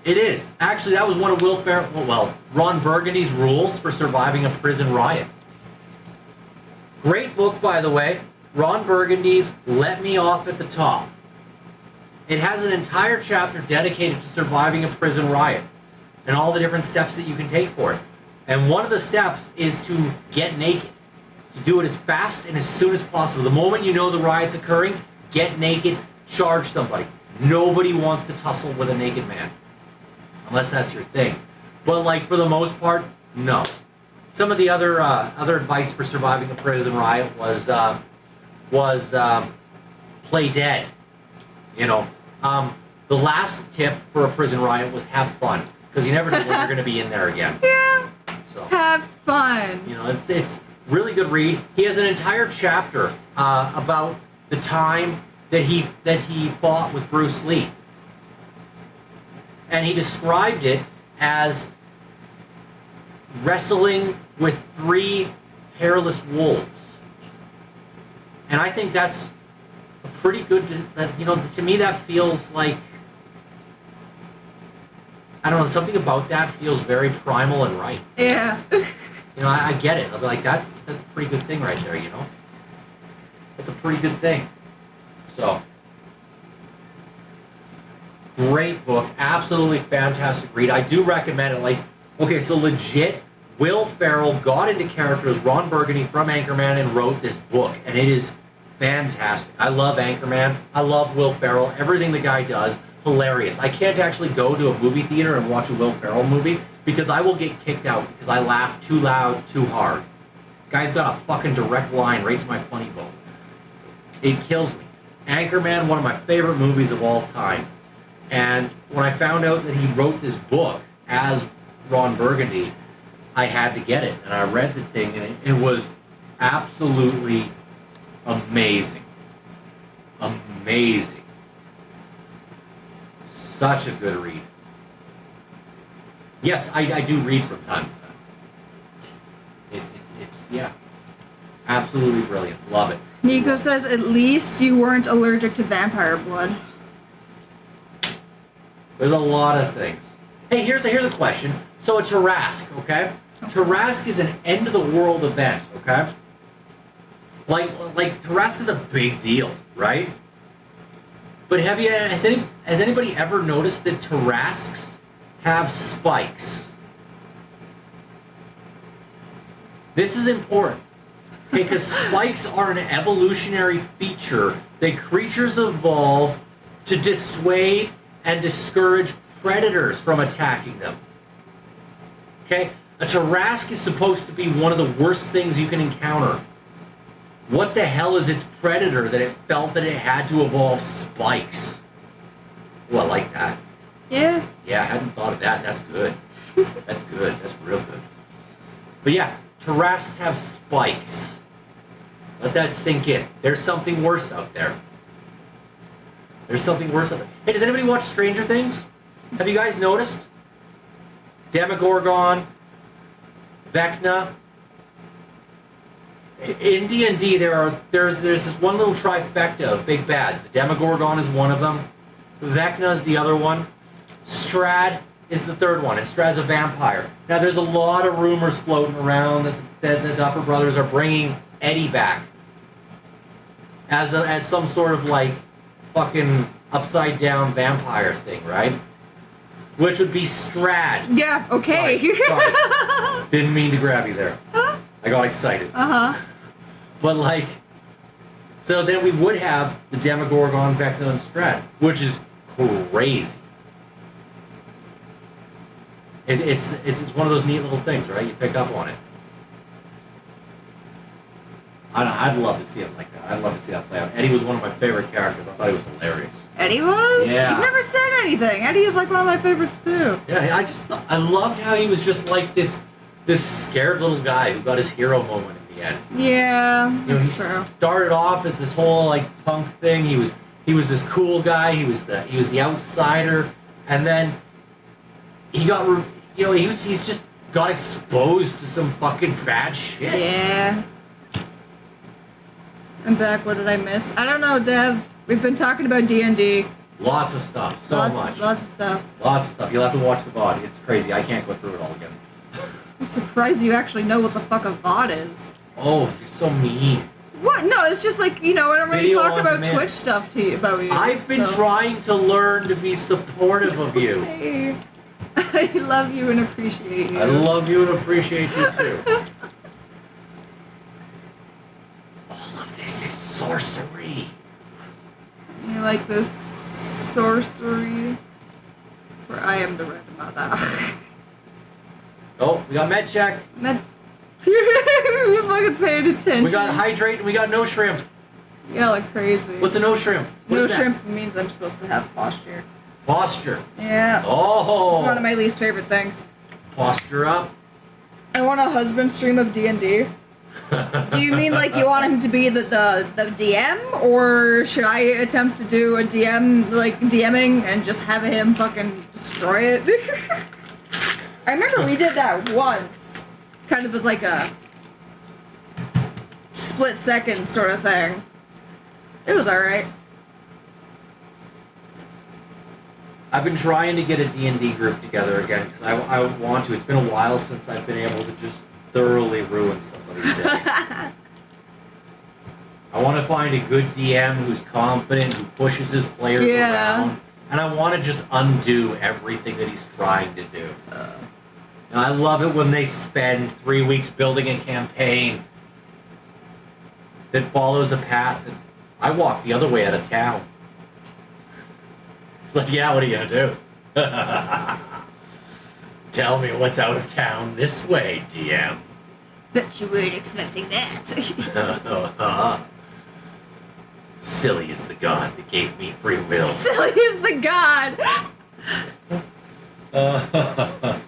It is. Actually, that was one of Ron Burgundy's rules for surviving a prison riot. Great book, by the way. Ron Burgundy's Let Me Off at the Top. It has an entire chapter dedicated to surviving a prison riot and all the different steps that you can take for it. And one of the steps is to get naked. To do it as fast and as soon as possible. The moment you know the riot's occurring, get naked, charge somebody. Nobody wants to tussle with a naked man. Unless that's your thing. But like, for the most part, no. Some of the other advice for surviving a prison riot was play dead. You know, the last tip for a prison riot was have fun, because you never know when you're going to be in there again. Yeah. So Have fun. you know, it's really good read. He has an entire chapter about the time that he fought with Bruce Lee, and he described it as wrestling with 3 hairless wolves. And I think that's a pretty good. You know, to me that feels like, I don't know, something about that feels very primal and right. Yeah. You know, I get it. I'll be like, that's a pretty good thing right there, you know? That's a pretty good thing. So, great book. Absolutely fantastic read. I do recommend it. Like, okay, so legit, Will Ferrell got into character as Ron Burgundy from Anchorman and wrote this book. And it is fantastic. I love Anchorman. I love Will Ferrell. Everything the guy does, hilarious. I can't actually go to a movie theater and watch a Will Ferrell movie because I will get kicked out because I laugh too loud, too hard. Guy's got a fucking direct line right to my funny bone. It kills me. Anchorman, one of my favorite movies of all time. And when I found out that he wrote this book as Ron Burgundy, I had to get it. And I read the thing, and it was absolutely amazing. Amazing. Such a good read. Yes, I do read from time to time. It's yeah. Absolutely brilliant. Love it. Nico says, at least you weren't allergic to vampire blood. There's a lot of things. Hey, here's a question. So a Tarrasque, okay? Tarrasque is an end-of-the-world event, okay? Like Tarrasque is a big deal, right? But has anybody ever noticed that Tarrasques have spikes? This is important. Because spikes are an evolutionary feature that creatures evolve to dissuade and discourage predators from attacking them. Okay? A Tarrasque is supposed to be one of the worst things you can encounter. What the hell is its predator that it felt that it had to evolve spikes? Oh, I like that. Yeah. Yeah, I hadn't thought of that. That's good. That's good. That's real good. But yeah, Tarrasques have spikes. Let that sink in. There's something worse out there. There's something worse out there. Hey, does anybody watch Stranger Things? Have you guys noticed? Demogorgon, Vecna. In D&D, there's this one little trifecta of big bads. The Demogorgon is one of them. Vecna is the other one. Strahd is the third one, and Strahd's a vampire. Now, there's a lot of rumors floating around that the Duffer Brothers are bringing Eddie back as some sort of like fucking upside down vampire thing, right? Which would be Strahd. Yeah. Okay. Sorry. Didn't mean to grab you there. I got excited. But like, so then we would have the Demogorgon, Vecna, and Strahd, which is crazy. It's one of those neat little things, right? You pick up on it. I'd love to see it like that. I'd love to see that play out. Eddie was one of my favorite characters. I thought he was hilarious. Eddie was? Yeah. You've never said anything. Eddie is like one of my favorites too. Yeah, I loved how he was just like this scared little guy who got his hero moment in the end. Yeah, that's he true. Started off as this whole like punk thing. He was this cool guy. He was the outsider, and then he got he's just got exposed to some fucking bad shit. Yeah. I'm back. What did I miss? I don't know, Dev. We've been talking about D&D. Lots of stuff. Much. Lots of stuff. Lots of stuff. You'll have to watch the VOD. It's crazy. I can't go through it all again. I'm surprised you actually know what the fuck a VOD is. Oh, you're so mean. What? No, it's just like, I don't really Video talk on about demand. Twitch stuff about you. I've been trying to learn to be supportive of you. Hey. I love you and appreciate you. I love you and appreciate you too. All of this is sorcery. You like this sorcery? For I am the red mother. Oh, we got med check. You fucking paid attention. We got hydrate and we got no shrimp. Yeah, like crazy. What's a no shrimp? No shrimp means I'm supposed to have posture. Posture. Yeah. Oh. It's one of my least favorite things. Posture up. I want a husband stream of D&D. Do you mean like you want him to be the DM, or should I attempt to do a DM, like DMing, and just have him fucking destroy it? I remember we did that once. Kind of as like a split second sort of thing. It was alright. I've been trying to get a D&D group together again because I want to. It's been a while since I've been able to just thoroughly ruin somebody's day. I want to find a good DM who's confident, who pushes his players around, and I want to just undo everything that he's trying to do. And I love it when they spend 3 weeks building a campaign that follows a path that I walk the other way out of town. It's like, yeah, what are you going to do? Tell me what's out of town this way, DM. Bet you weren't expecting that. Silly is the god that gave me free will. Silly is the god! I've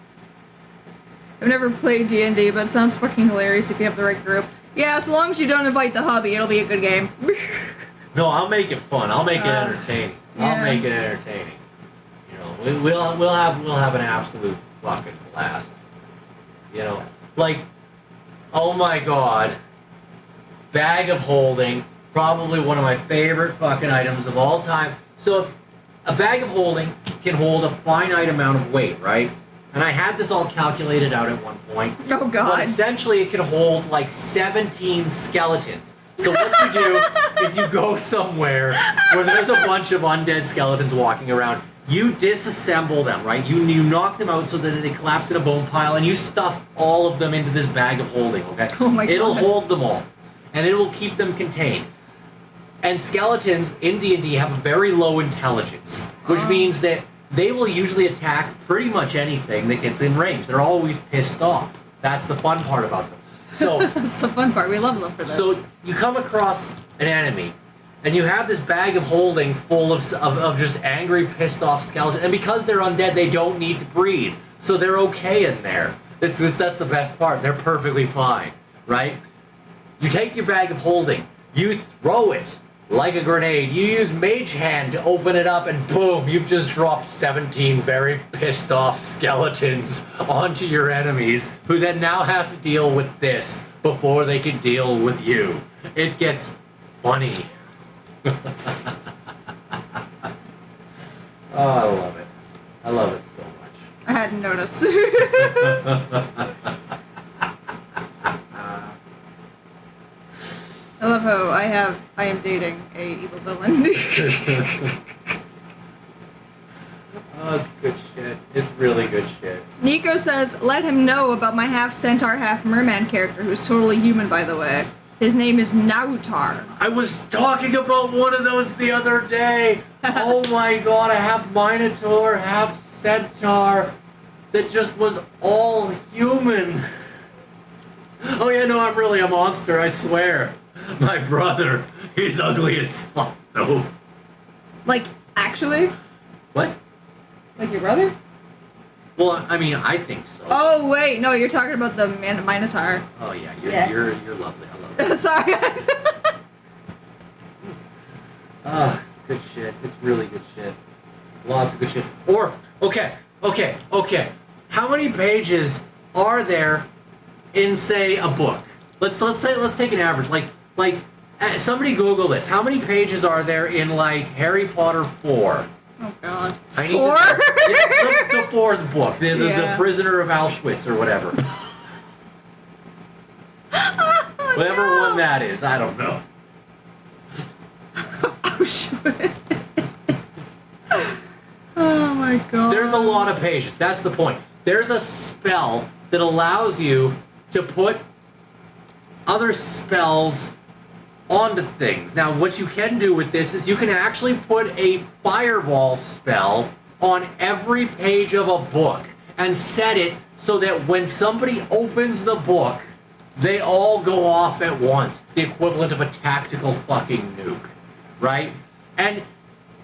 never played D&D, but it sounds fucking hilarious if you have the right group. Yeah, as long as you don't invite the hubby, it'll be a good game. No, I'll make it fun. I'll make it entertaining. Yeah. I'll make it entertaining. You know, we'll have an absolute fucking blast. You know, like, oh my god, bag of holding, probably one of my favorite fucking items of all time. So, a bag of holding can hold a finite amount of weight, right? And I had this all calculated out at one point. Oh god. But essentially it can hold like 17 skeletons. So what you do is you go somewhere where there's a bunch of undead skeletons walking around. You disassemble them, right? You knock them out so that they collapse in a bone pile, and you stuff all of them into this bag of holding, okay? Oh my god. It'll hold them all, and it will keep them contained. And skeletons in D&D have a very low intelligence, which means that they will usually attack pretty much anything that gets in range. They're always pissed off. That's the fun part about them. So that's the fun part. We love them for this. So you come across an enemy, and you have this bag of holding full of just angry, pissed off skeletons. And because they're undead, they don't need to breathe. So they're okay in there. That's the best part. They're perfectly fine, right? You take your bag of holding, you throw it like a grenade. You use Mage Hand to open it up, and boom, you've just dropped 17 very pissed off skeletons onto your enemies, who then now have to deal with this before they can deal with you. It gets funny. Oh, I love it. I love it so much. I hadn't noticed. I love how I am dating a evil villain. Oh, it's good shit. It's really good shit. Nico says, let him know about my half centaur, half merman character, who's totally human, by the way. His name is Nautar. I was talking about one of those the other day. Oh my god, I have Minotaur, half Centaur, that just was all human. Oh yeah, no, I'm really a monster, I swear. My brother, he's ugly as fuck, though. Like, actually? What? Like your brother? Well, I mean, I think so. Oh, wait, no, you're talking about the Minotaur. Oh yeah, you're lovely. I love you. Sorry. Ah, it's good shit. It's really good shit. Lots of good shit. Or, okay. How many pages are there in, say, a book? Let's take an average. Like, somebody Google this. How many pages are there in, like, Harry Potter 4? Oh, God. I need 4? Yeah, the fourth book. The Prisoner of Auschwitz or whatever. Oh, Whatever no. one that is, I don't know. Auschwitz. Oh, my God. There's a lot of pages. That's the point. There's a spell that allows you to put other spells onto things. Now, what you can do with this is you can actually put a fireball spell on every page of a book and set it so that when somebody opens the book, they all go off at once. It's the equivalent of a tactical fucking nuke, right? And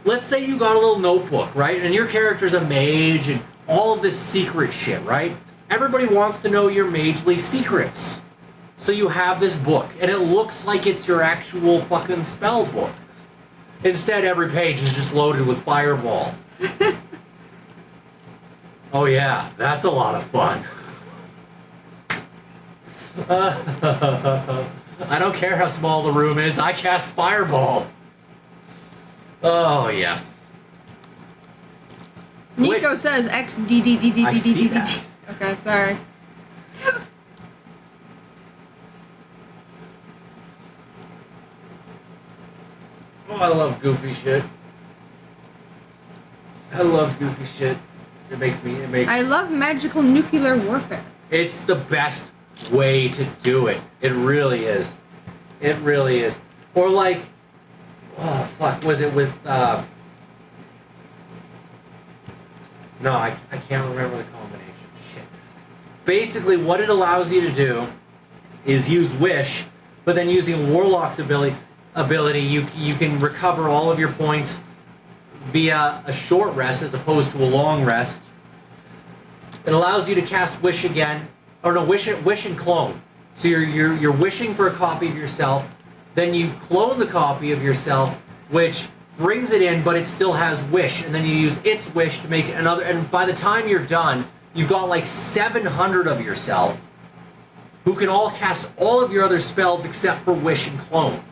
let's say you got a little notebook, right? And your character's a mage and all of this secret shit, right? Everybody wants to know your magely secrets. So you have this book, and it looks like it's your actual fucking spell book. Instead, every page is just loaded with fireball. Oh yeah, that's a lot of fun. I don't care how small the room is, I cast fireball. Oh, yes. Nico says XDDDDDDDD. I see that. Okay, sorry. Oh, I love goofy shit. I love goofy shit. I love magical nuclear warfare. It's the best way to do it. It really is. It really is. Or like, oh fuck, was it with, no, I can't remember the combination. basically what it allows you to do is use Wish, but then using Warlock's ability you can recover all of your points via a short rest as opposed to a long rest. It allows you to cast Wish again, or no, Wish and clone. So you're wishing for a copy of yourself, then you clone the copy of yourself, which brings it in, but it still has Wish, and then you use its Wish to make another, and by the time you're done, you've got like 700 of yourself, who can all cast all of your other spells except for Wish and clone.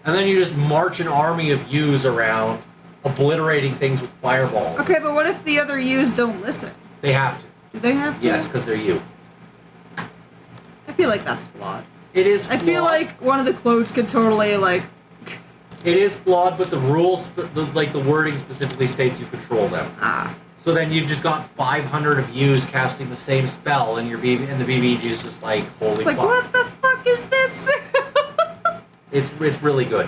And then you just march an army of yous around, obliterating things with fireballs. Okay, but what if the other yous don't listen? They have to. Do they have to? Yes, because they're you. I feel like that's flawed. It is flawed. I feel like one of the clones could totally, like... It is flawed, but the rules, the wording specifically states you control them. Ah. So then you've just got 500 of yous casting the same spell, and the BBG is just like, holy fuck. It's like, what the fuck is this? It's really good.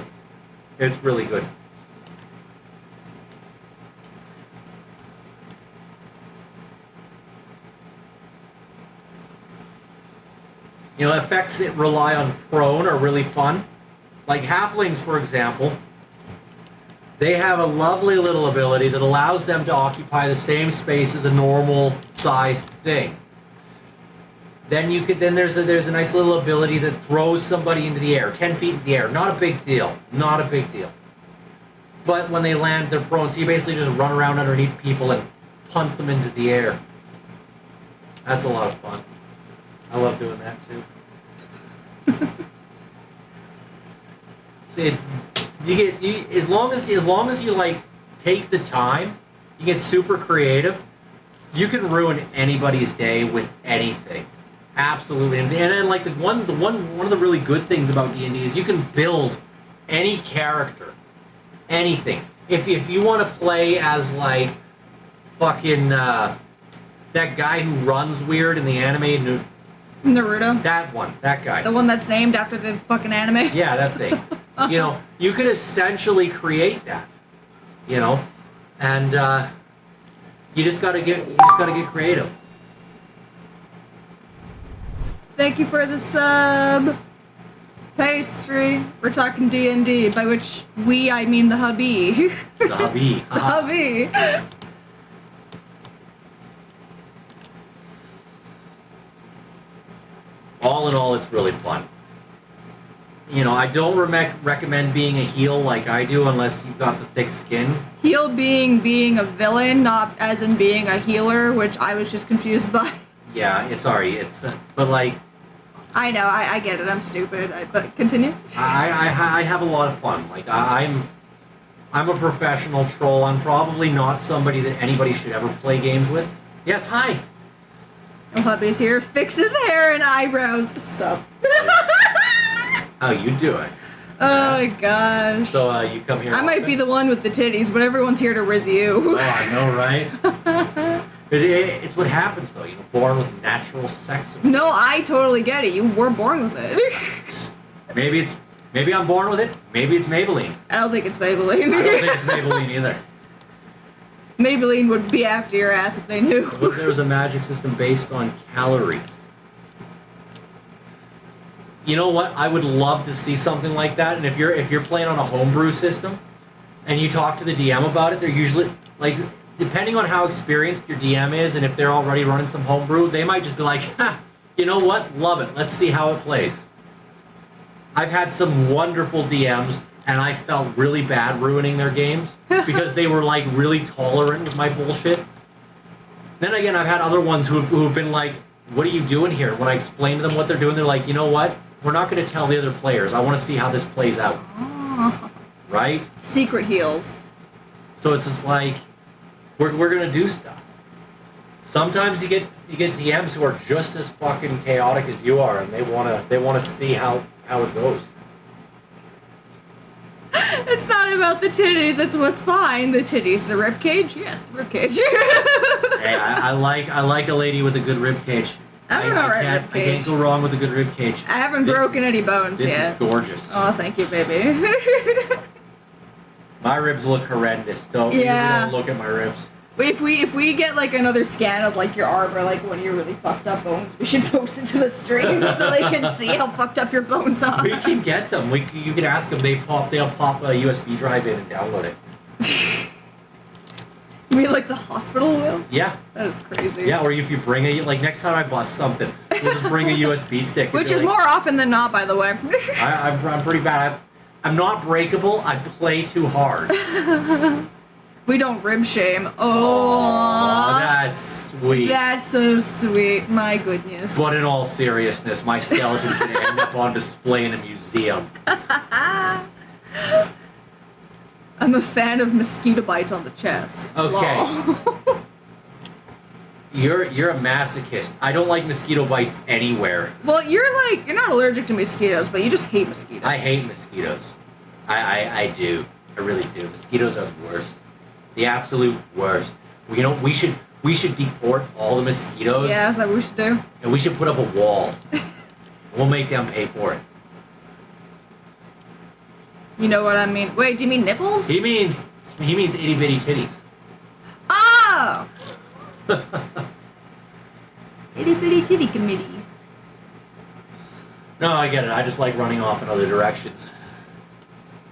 It's really good. You know, effects that rely on prone are really fun. Like halflings, for example, they have a lovely little ability that allows them to occupy the same space as a normal sized thing. Then there's a nice little ability that throws somebody into the air, 10 feet in the air. Not a big deal. Not a big deal. But when they land, they're prone, so you basically just run around underneath people and punt them into the air. That's a lot of fun. I love doing that too. See, as long as you like take the time, you get super creative. You can ruin anybody's day with anything, absolutely. And then like one of the really good things about D&D is you can build any character, anything. If you want to play as like fucking that guy who runs weird in the anime. Naruto? That guy. The one that's named after the fucking anime? Yeah, that thing. You know, you could essentially create that. You know? And you just gotta get creative. Thank you for the sub. Pastry. We're talking D&D, by which I mean the hubby. The hubby. The hubby. All in all, it's really fun. You know, I don't recommend being a heal like I do unless you've got the thick skin. Heal being a villain, not as in being a healer, which I was just confused by. Yeah, but like... I know, I get it, I'm stupid, but continue. I have a lot of fun. Like, I'm a professional troll. I'm probably not somebody that anybody should ever play games with. Yes, hi! Oh, hubby's here. Fix his hair and eyebrows. Sup? How you doing? Oh my gosh. So you come here. I might be the one with the titties, but everyone's here to riz you. Oh, I know, right? It's what happens though. You're born with natural sex. No, I totally get it. You were born with it. Maybe I'm born with it. Maybe it's Maybelline. I don't think it's Maybelline. I don't think it's Maybelline either. Maybelline would be after your ass if they knew. What if there was a magic system based on calories? You know what? I would love to see something like that. And if you're playing on a homebrew system, and you talk to the DM about it, they're usually like, depending on how experienced your DM is, and if they're already running some homebrew, they might just be like, ha, you know what? Love it. Let's see how it plays. I've had some wonderful DMs. And I felt really bad ruining their games because they were like really tolerant of my bullshit. Then again, I've had other ones who've been like, "What are you doing here?" When I explain to them what they're doing, they're like, "You know what? We're not going to tell the other players. I want to see how this plays out." Oh. Right? Secret heals. So it's just like we're going to do stuff. Sometimes you get DMs who are just as fucking chaotic as you are, and they want to see how it goes. It's not about the titties, it's what's behind the titties. The ribcage? Yes, the ribcage. Hey, I like a lady with a good ribcage. I can't go wrong with a good ribcage. I haven't broken any bones yet. This is gorgeous. Oh, thank you, baby. My ribs look horrendous. Don't look at my ribs. If we get like another scan of like your arm or like one of your really fucked up bones, we should post it to the stream so they can see how fucked up your bones are. We can get them. You can ask them. They'll pop a USB drive in and download it. You mean like the hospital will? Yeah. That is crazy. Yeah, or if you bring next time I bust something, we'll just bring a USB stick. Which is more often than not, by the way. I'm pretty bad. I'm not breakable. I play too hard. We don't rib shame. Oh, that's sweet. That's so sweet. My goodness. But in all seriousness, my skeleton's going to end up on display in a museum. I'm a fan of mosquito bites on the chest. Okay. You're a masochist. I don't like mosquito bites anywhere. Well, you're not allergic to mosquitoes, but you just hate mosquitoes. I hate mosquitoes. I do. I really do. Mosquitoes are the worst. The absolute worst. We should deport all the mosquitoes. Yeah, that's what we should do. And we should put up a wall. We'll make them pay for it. You know what I mean? Wait, do you mean nipples? He means itty bitty titties. Oh! Itty bitty titty committee. No, I get it. I just like running off in other directions.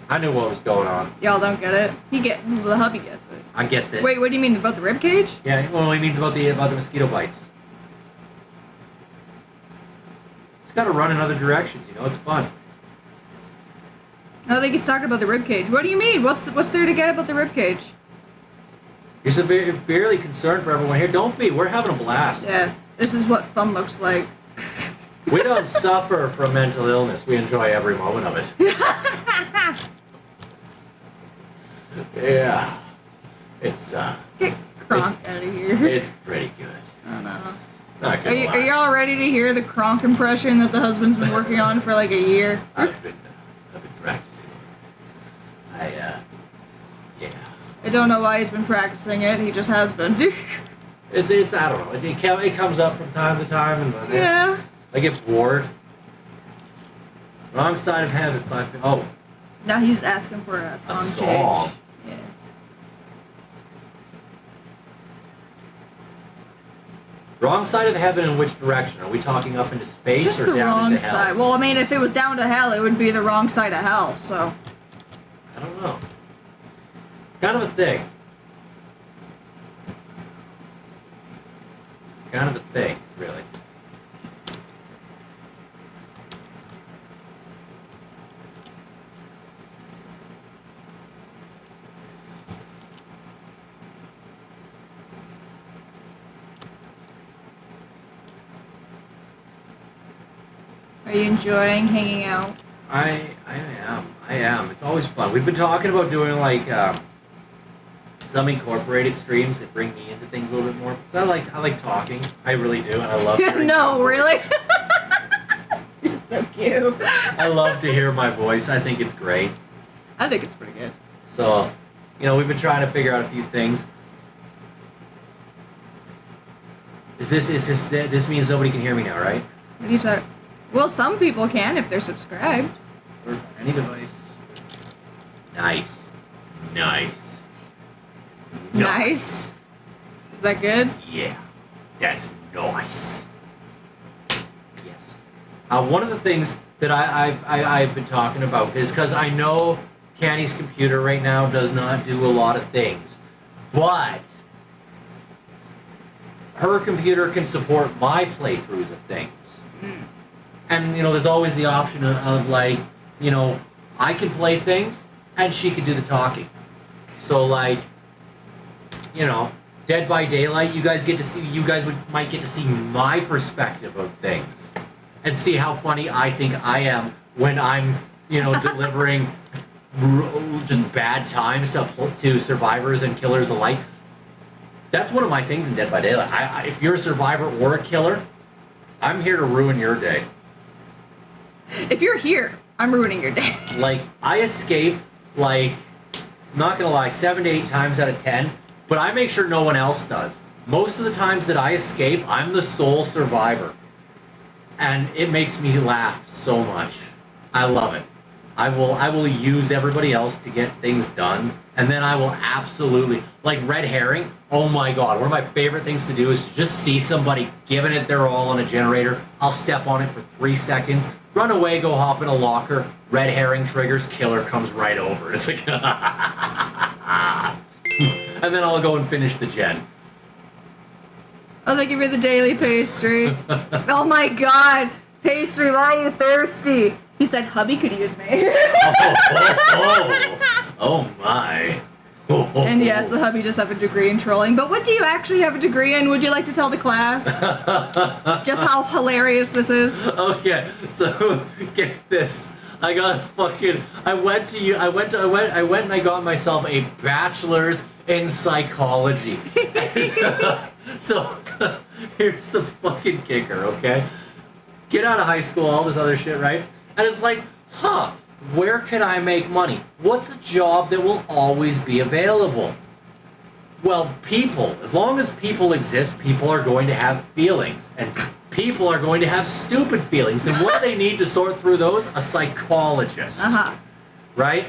I knew what was going on. Y'all don't get it? The hubby gets it. I gets it. Wait, what do you mean about the rib cage? Yeah, well, he means about the mosquito bites. It's got to run in other directions, it's fun. I don't think he's talking about the rib cage. What do you mean? What's there to get about the rib cage? You're severely concerned for everyone here. Don't be. We're having a blast. Yeah, this is what fun looks like. We don't suffer from mental illness. We enjoy every moment of it. Yeah. It's, Get Kronk out of here. It's pretty good. I don't know. Not gonna lie. Are y'all ready to hear the Kronk impression that the husband's been working on for like a year? I've been practicing. Yeah. I don't know why he's been practicing it. He just has been. It's I don't know. It comes up from time to time, and Yeah. I get bored. Wrong Side of Heaven. Oh, Now he's asking for a song song. change. Yeah. Wrong Side of Heaven in which direction? Are we talking up into space Just or the down wrong into hell? side. Well, I mean, if it was down to hell, it would be the wrong side of hell, so. I don't know. It's kind of a thing. Kind of a thing, really. Are you enjoying hanging out? I am. It's always fun. We've been talking about doing like some incorporated streams that bring me into things a little bit more. Because I like talking. I really do, and I love hearing No, my really? voice. You're so cute. I love to hear my voice. I think it's great. I think it's pretty good. So, we've been trying to figure out a few things. This means nobody can hear me now, right? What are you talking? Well, some people can if they're subscribed. Or any device. Nice. Nice. Is that good? Yeah, that's nice. Yes. One of the things that I've been talking about is because I know Canny's computer right now does not do a lot of things, but her computer can support my playthroughs of things. And, there's always the option of like, I can play things and she can do the talking. So like, Dead by Daylight, you guys might get to see my perspective of things and see how funny I think I am when I'm, delivering just bad times to survivors and killers alike. That's one of my things in Dead by Daylight. If you're a survivor or a killer, I'm here to ruin your day. If you're here, I'm ruining your day. Like, I escape, like, not gonna lie, 7 to 8 times out of 10, but I make sure no one else does. Most of the times that I escape, I'm the sole survivor. And it makes me laugh so much. I love it. I will use everybody else to get things done, and then I will absolutely, like red herring, oh my god, one of my favorite things to do is to just see somebody giving it their all on a generator. I'll step on it for 3 seconds, run away, go hop in a locker, red herring triggers, killer comes right over. It's like, and then I'll go and finish the gen. Oh, they give you the daily pastry. Oh my god, pastry, why are you thirsty? He said, hubby could use me. Oh my. And yes, the hubby does have a degree in trolling. But what do you actually have a degree in? Would you like to tell the class just how hilarious this is? Okay, so get this. I got fucking. I went and I got myself a bachelor's in psychology. So here's the fucking kicker, okay? Get out of high school, all this other shit, right? And it's like, where can I make money? What's a job that will always be available? Well, people. As long as people exist, people are going to have feelings. And people are going to have stupid feelings. And what do they need to sort through those? A psychologist. Uh-huh. Right?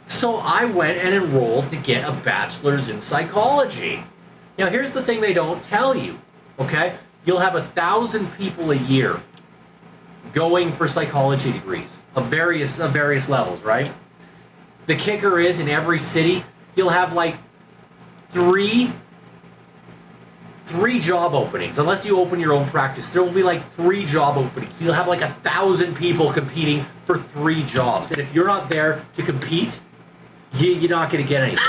So I went and enrolled to get a bachelor's in psychology. Now, here's the thing they don't tell you, okay? You'll have 1,000 people a year going for psychology degrees of various levels, right? The kicker is, in every city, you'll have like three job openings. Unless you open your own practice, there will be like 3 job openings. So you'll have like 1,000 people competing for 3 jobs. And if you're not there to compete, you're not going to get anything.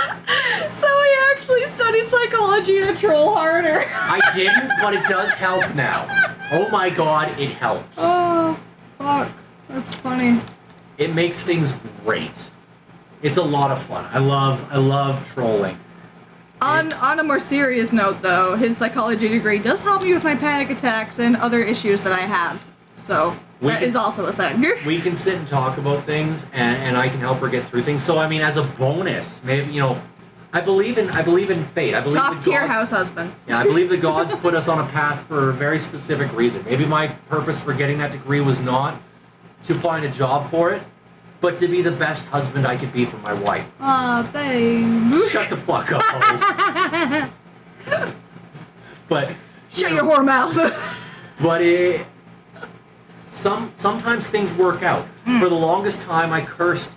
So he actually studied psychology to troll harder. I didn't, but it does help now. Oh my god, it helps. Oh, fuck. That's funny. It makes things great. It's a lot of fun. I love trolling. On a more serious note, though, his psychology degree does help me with my panic attacks and other issues that I have. So that is also a thing. We can sit and talk about things, and I can help her get through things. So I mean, as a bonus, maybe I believe in fate. I believe top tier house husband. Yeah, I believe the gods put us on a path for a very specific reason. Maybe my purpose for getting that degree was not to find a job for it, but to be the best husband I could be for my wife. Aw, babe. Shut the fuck up. But shut your whore mouth. But sometimes things work out. For the longest time, I cursed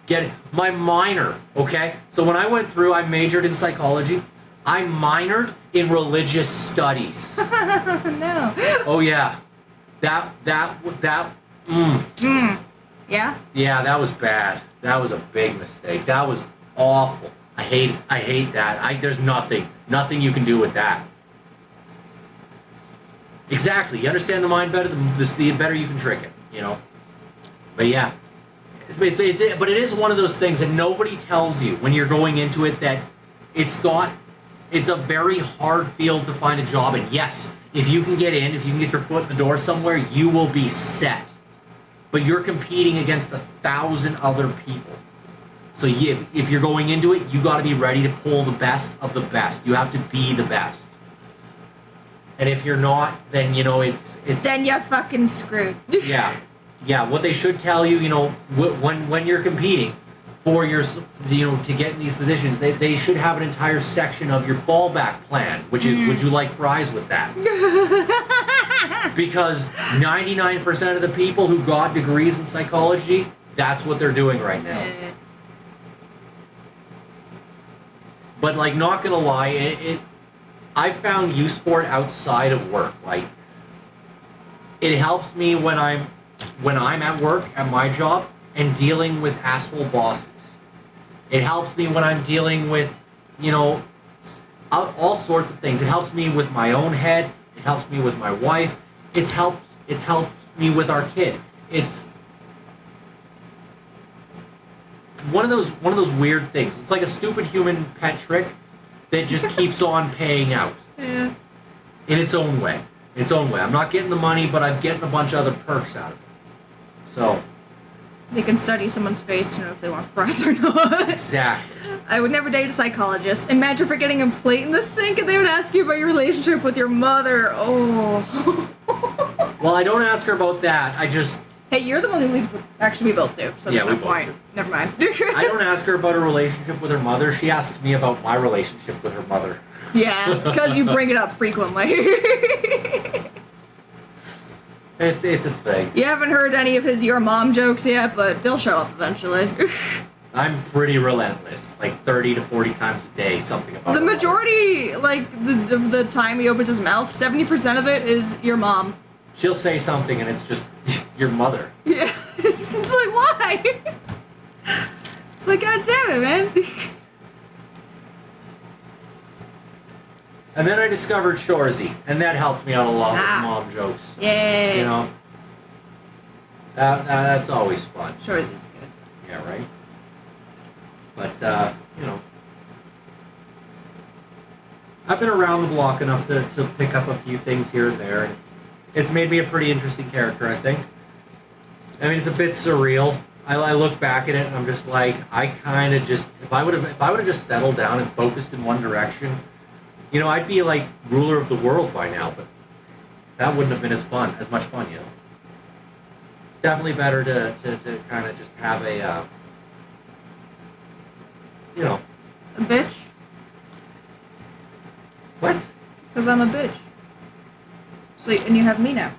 getting my minor. Okay, so when I went through, I majored in psychology. I minored in religious studies. No. Oh yeah, that. Yeah? Yeah, that was bad. That was a big mistake. That was awful. I hate that. There's nothing you can do with that. Exactly. You understand the mind better, the better you can trick it, But yeah. But it is one of those things that nobody tells you when you're going into it, that it's a very hard field to find a job in. Yes, if you can get in, if you can get your foot in the door somewhere, you will be set. But you're competing against 1,000 other people. So if you're going into it, you got to be ready to pull the best of the best. You have to be the best. And if you're not, then it's then you're fucking screwed. Yeah. What they should tell you, when you're competing for your, to get in these positions, they should have an entire section of your fallback plan, which is, would you like fries with that? Because 99% of the people who got degrees in psychology, that's what they're doing right now. But not gonna lie, I found use for it outside of work. It helps me when I'm at work at my job and dealing with asshole bosses. It helps me when I'm dealing with, all sorts of things. It helps me with my own head. It helps me with my wife. It's helped me with our kid. It's one of those weird things. It's like a stupid human pet trick that just keeps on paying out. Yeah. In its own way. I'm not getting the money, but I'm getting a bunch of other perks out of it. So they can study someone's face to know if they want fries or not. Exactly. I would never date a psychologist. Imagine forgetting a plate in the sink and they would ask you about your relationship with your mother. Oh. Well, I don't ask her about that. Hey, you're the one who leaves the... Actually, we both do, so Yeah, there's we no both point. do. Never mind. I don't ask her about her relationship with her mother. She asks me about my relationship with her mother. Yeah, because you bring it up frequently. It's a thing. You haven't heard any of his your mom jokes yet, but they'll show up eventually. I'm pretty relentless. Like 30 to 40 times a day, something about The her majority, like, of the time he opens his mouth, 70% of it is your mom. She'll say something and it's just your mother. Yeah, it's like, why? It's like, god damn it, man. And then I discovered Shorzy, and that helped me out a lot with Ah. mom jokes. Yay. You know? That's always fun. Shorzy is good. Yeah, right? But, you know. I've been around the block enough to pick up a few things here and there. And it's made me a pretty interesting character, I think. I mean, it's a bit surreal. I look back at it and I'm just like, I kind of just, if I would have just settled down and focused in one direction, you know, I'd be like ruler of the world by now, but that wouldn't have been as much fun, you know. It's definitely better to kind of just have a, you know. A bitch? What? Because I'm a bitch. So, and you have me now.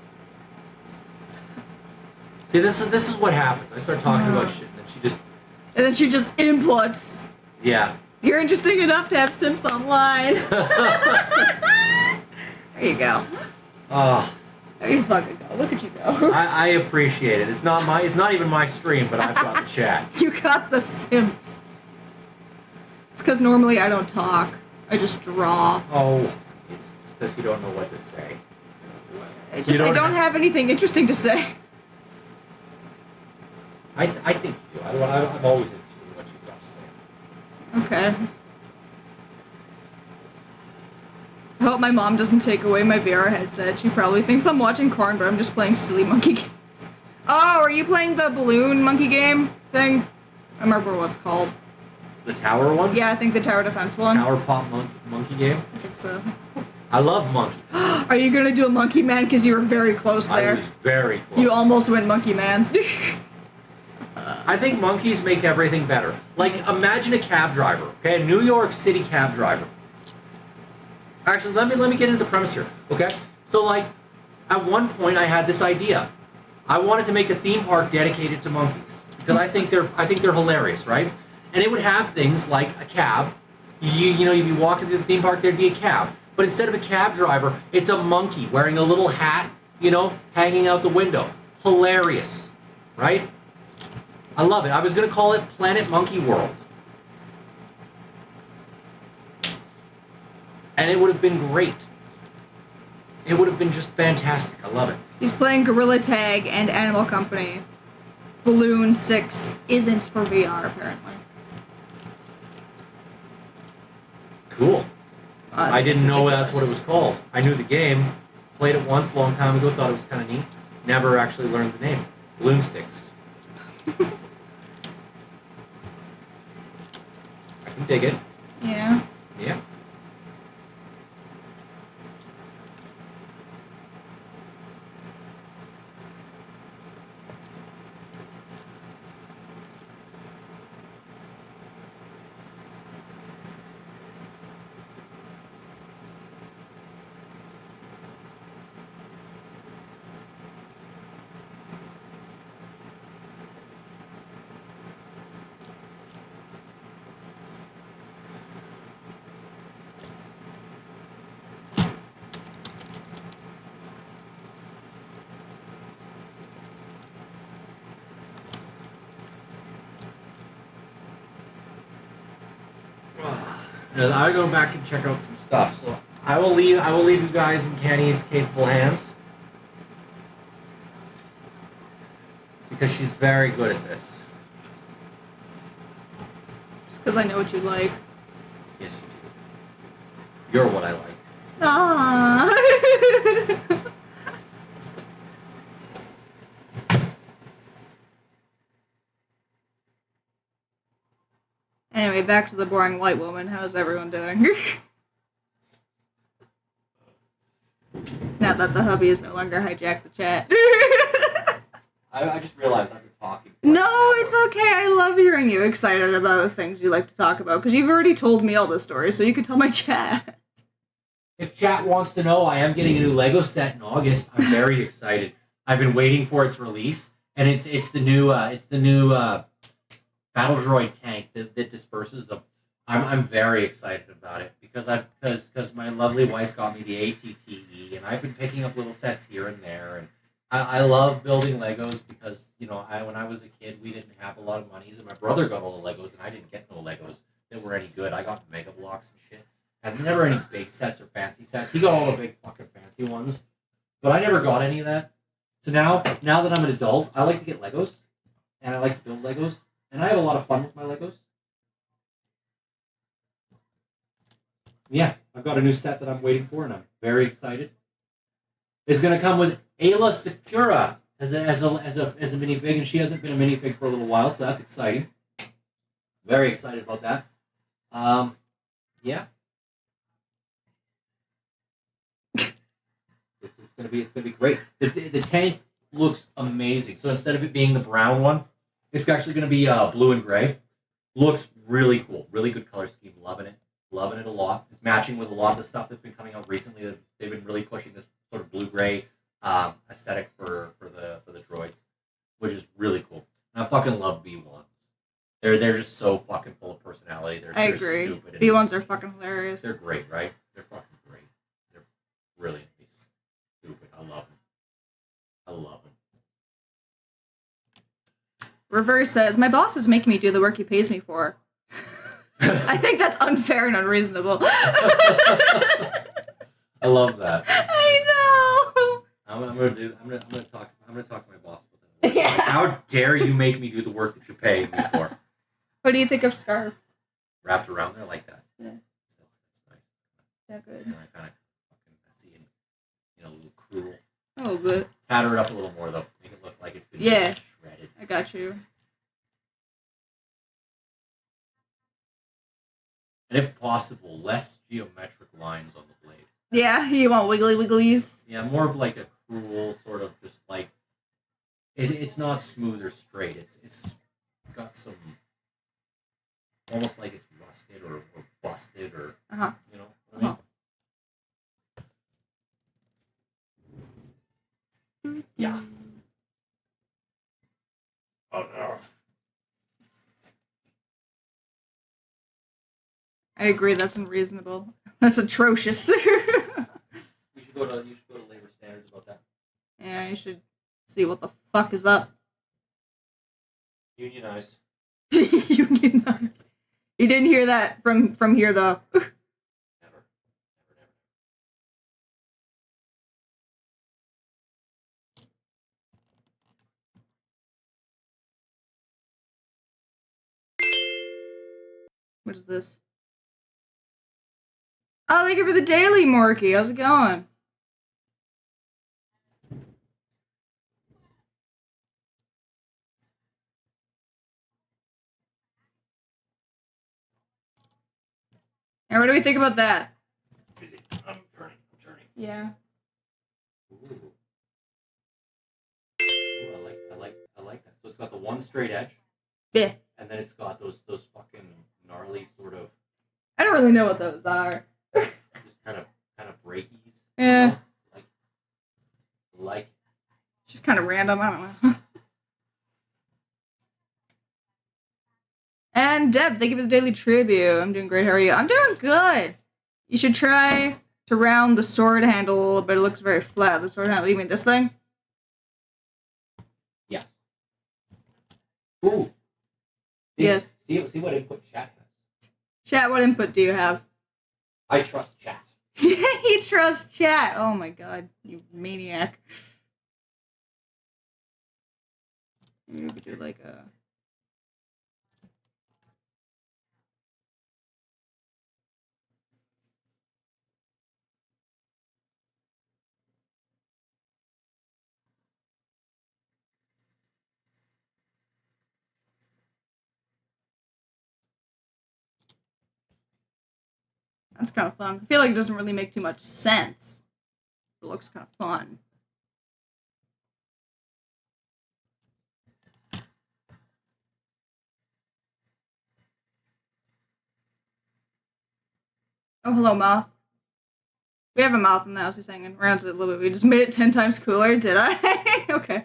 See, this is what happens. I start talking about shit, and then she just. And then she just inputs. Yeah. You're interesting enough to have Simps online. There you go. Oh. There you fucking go. Look at you go. I appreciate it. It's not even my stream, but I've got the chat. You got the Simps. It's because normally I don't talk. I just draw. Oh, it's because you don't know what to say. I don't have anything interesting to say. I think you do. I'm always interested in what you've got to say. Okay. I hope my mom doesn't take away my VR headset. She probably thinks I'm watching Corn, but I'm just playing silly monkey games. Oh, are you playing the balloon monkey game thing? I remember what it's called. The tower one? Yeah, I think the tower defense one. Tower pop monkey game? I think so. I love monkeys. Are you gonna do a monkey man? Because you were very close there. I was very close. You almost went monkey man. I think monkeys make everything better. Like, imagine a cab driver, okay? A New York City cab driver. Actually, let me get into the premise here, okay? So, like, at one point I had this idea. I wanted to make a theme park dedicated to monkeys because I think they're hilarious, right? And it would have things like a cab. You know, you'd be walking through the theme park, there'd be a cab. But instead of a cab driver, it's a monkey wearing a little hat, you know, hanging out the window. Hilarious, right? I love it. I was going to call it Planet Monkey World. And it would have been great. It would have been just fantastic. I love it. He's playing Gorilla Tag and Animal Company. Balloon 6 isn't for VR, apparently. Cool. I didn't know ridiculous. that's what it was called. I knew the game. Played it once a long time ago. Thought it was kind of neat. Never actually learned the name. Balloon Sticks. I can dig it. Yeah. Yeah. I go back and check out some stuff. So I will leave you guys in Kenny's capable hands because she's very good at this. Just because I know what you like. Yes, you do. You're what I like. Aww. Anyway, back to the boring white woman. How's everyone doing? Now that the hubby has no longer hijacked the chat. I just realized I've been talking. No, it's okay. I love hearing you excited about things you like to talk about, because you've already told me all the stories, so you can tell my chat. If chat wants to know, I am getting a new Lego set in August. I'm very excited. I've been waiting for its release, and it's the new battle droid tank that disperses them. I'm very excited about it because my lovely wife got me the ATTE, and I've been picking up little sets here and there, and I love building Legos because when I was a kid we didn't have a lot of monies, and my brother got all the Legos, and I didn't get no Legos that were any good. I got Mega Blocks and shit. And never any big sets or fancy sets. He got all the big fucking fancy ones, but I never got any of that. So now that I'm an adult, I like to get Legos, and I like to build Legos, and I have a lot of fun with my Legos. Yeah, I've got a new set that I'm waiting for, and I'm very excited. It's gonna come with Ayla Secura as a minifig, and she hasn't been a minifig for a little while, so that's exciting. Very excited about that. Yeah. It's gonna be great. The tank looks amazing. So instead of it being the brown one, it's actually gonna be blue and gray. Looks really cool. Really good color scheme. Loving it a lot. It's matching with a lot of the stuff that's been coming out recently. They've been really pushing this sort of blue gray aesthetic for the droids, which is really cool. And I fucking love B1s. They're just so fucking full of personality. I agree. Stupid. B1s are fucking hilarious. They're great, right? They're fucking great. They're brilliant. Stupid. I love him. Reverse says, my boss is making me do the work he pays me for. I think that's unfair and unreasonable. I love that. I know. I'm gonna talk to my boss about that. Yeah. Like, how dare you make me do the work that you're paying me for? What do you think of Scarf? Wrapped around there like that. Yeah. That's nice. Yeah, good. And I kind of fucking messy and a little cruel. A little bit. Patter it up a little more though. Make it look like it's been shredded. I got you. And if possible, less geometric lines on the blade. Yeah, you want wiggly wigglies? Yeah, more of like a cruel sort of just like it's not smooth or straight. It's got some almost like it's rusted or busted or you know what I mean? Yeah. Oh no. I agree, that's unreasonable. That's atrocious. You should go to labor standards about that. Yeah, you should see what the fuck is up. Unionize. Unionize. You didn't hear that from here though. Never. What is this? Oh, thank you for the daily, Morky. How's it going? And what do we think about that? I'm turning. Yeah. Ooh. I like that. So it's got the one straight edge. Yeah. And then it's got those fucking gnarly sort of. I don't really know what those are. Just kind of breakies. Yeah. You know? Like. Just kind of random. I don't know. And Deb, thank you for the daily tribute. I'm doing great. How are you? I'm doing good. You should try to round the sword handle a little bit. It looks very flat. The sword handle. You mean this thing? Yeah. Ooh. Yes. See what input chat has. Chat, what input do you have? I trust chat. You trust chat. Oh my god, you maniac. Maybe we could do like a... That's kind of fun. I feel like it doesn't really make too much sense. It looks kind of fun. Oh, hello, moth. We have a moth in the house. He's hanging around a little bit. We just made it 10 times cooler, did I? Okay.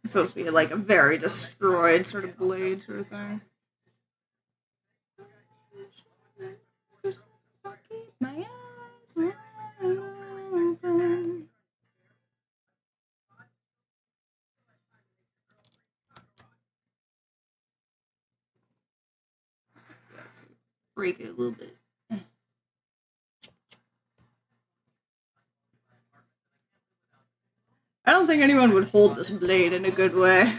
It's supposed to be like a very destroyed sort of blade sort of thing. My eyes wide open. Break it a little bit. I don't think anyone would hold this blade in a good way.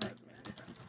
That doesn't make any sense.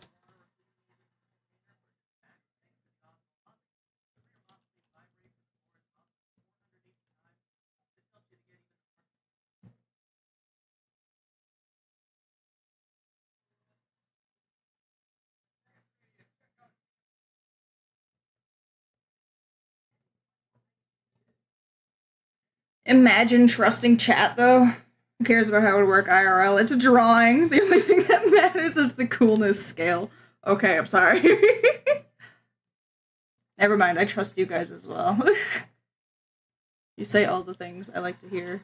Imagine trusting chat, though. Who cares about how it would work IRL? It's a drawing. The only thing that matters is the coolness scale. Okay, I'm sorry. Never mind, I trust you guys as well. You say all the things I like to hear.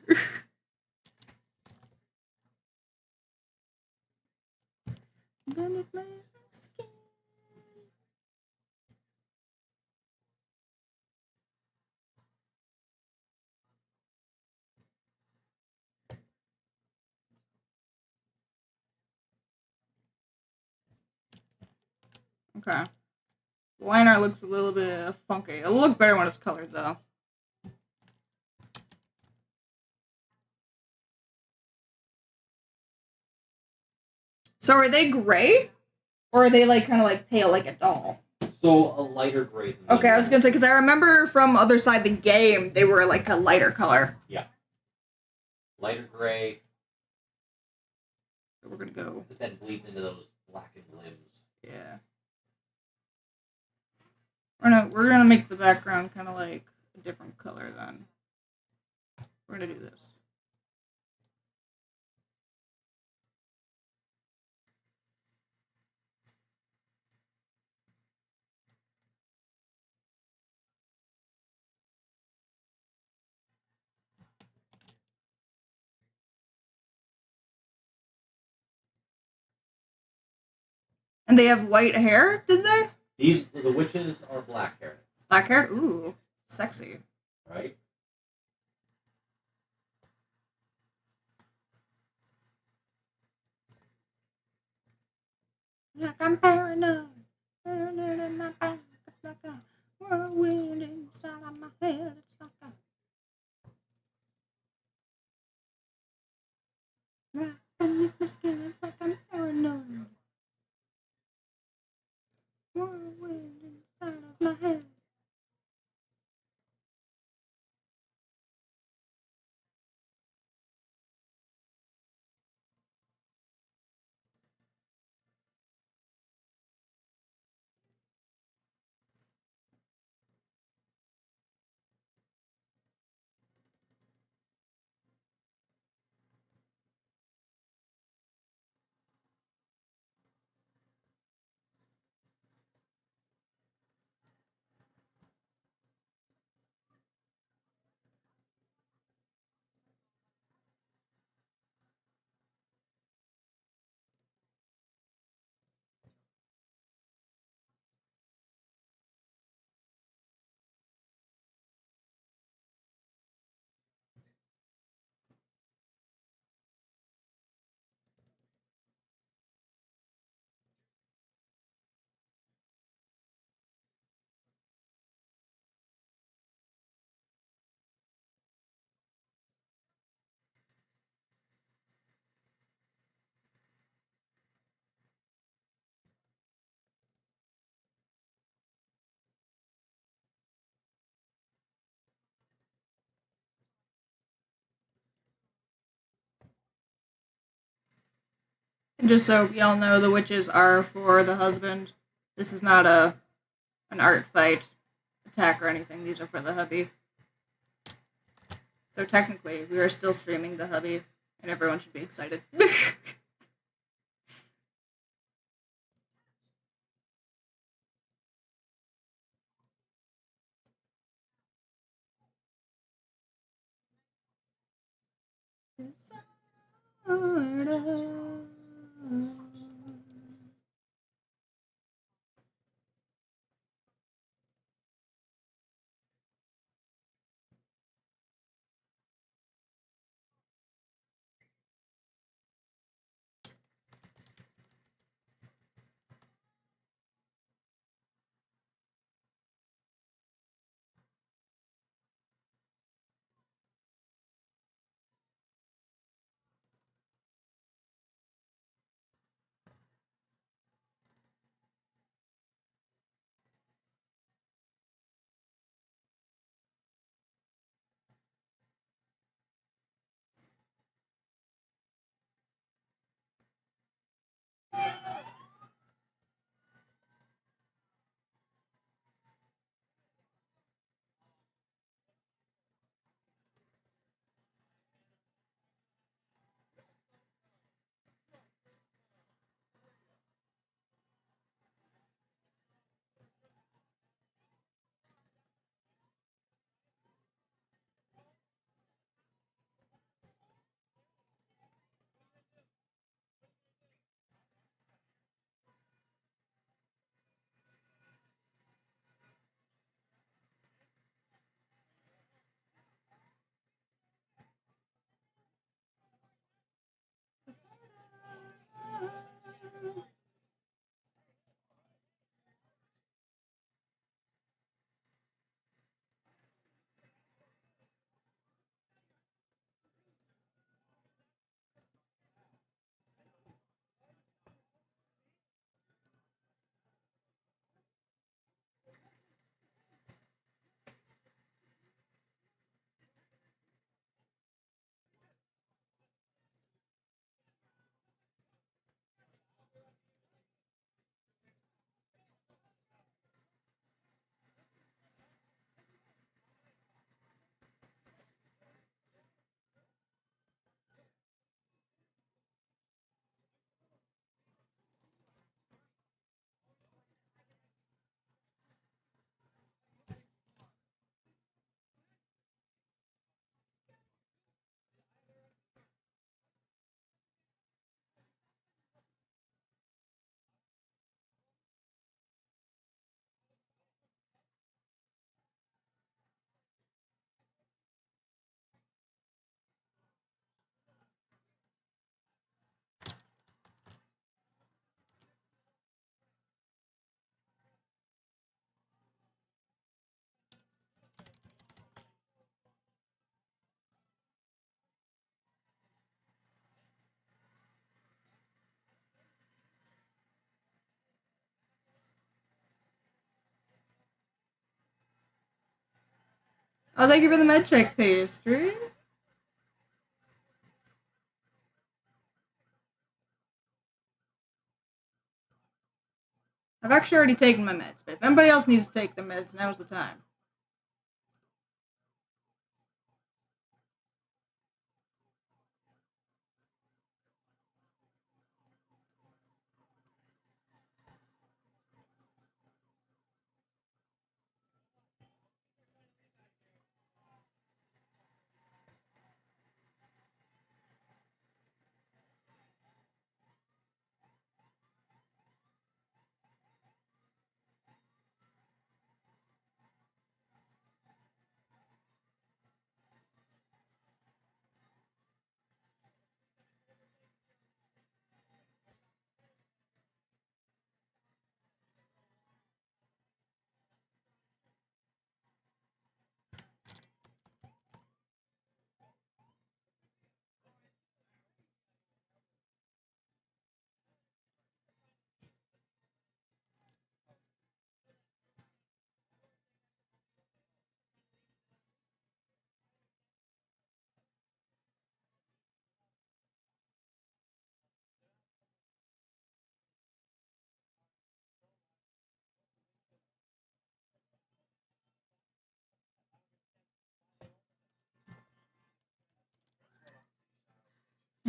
Okay. The line art looks a little bit funky. It'll look better when it's colored, though. So are they gray? Or are they, like, kind of, like, pale like a doll? So, a lighter gray than Okay, I was gonna say, because I remember from Other Side the Game, they were, like, a lighter color. Yeah. Lighter gray. So we're gonna go... But then bleeds into those blackened limbs. Yeah. We're gonna make the background kind of, like, a different color, then. We're gonna do this. And they have white hair, did they? The witches are black haired. Black hair? Ooh, sexy. Right? Like I'm paranoid. Paranoid in my back. It's like a whirlwind inside of my head. It's like a... Right beneath my skin. It's like I'm paranoid. Whirlwind inside of my head. And just so y'all know, the witches are for the husband. This is not an art fight attack or anything. These are for the hubby. So technically, we are still streaming the hubby, and everyone should be excited. Oh, thank you for the med check pastry. I've actually already taken my meds, but if anybody else needs to take the meds, now's the time.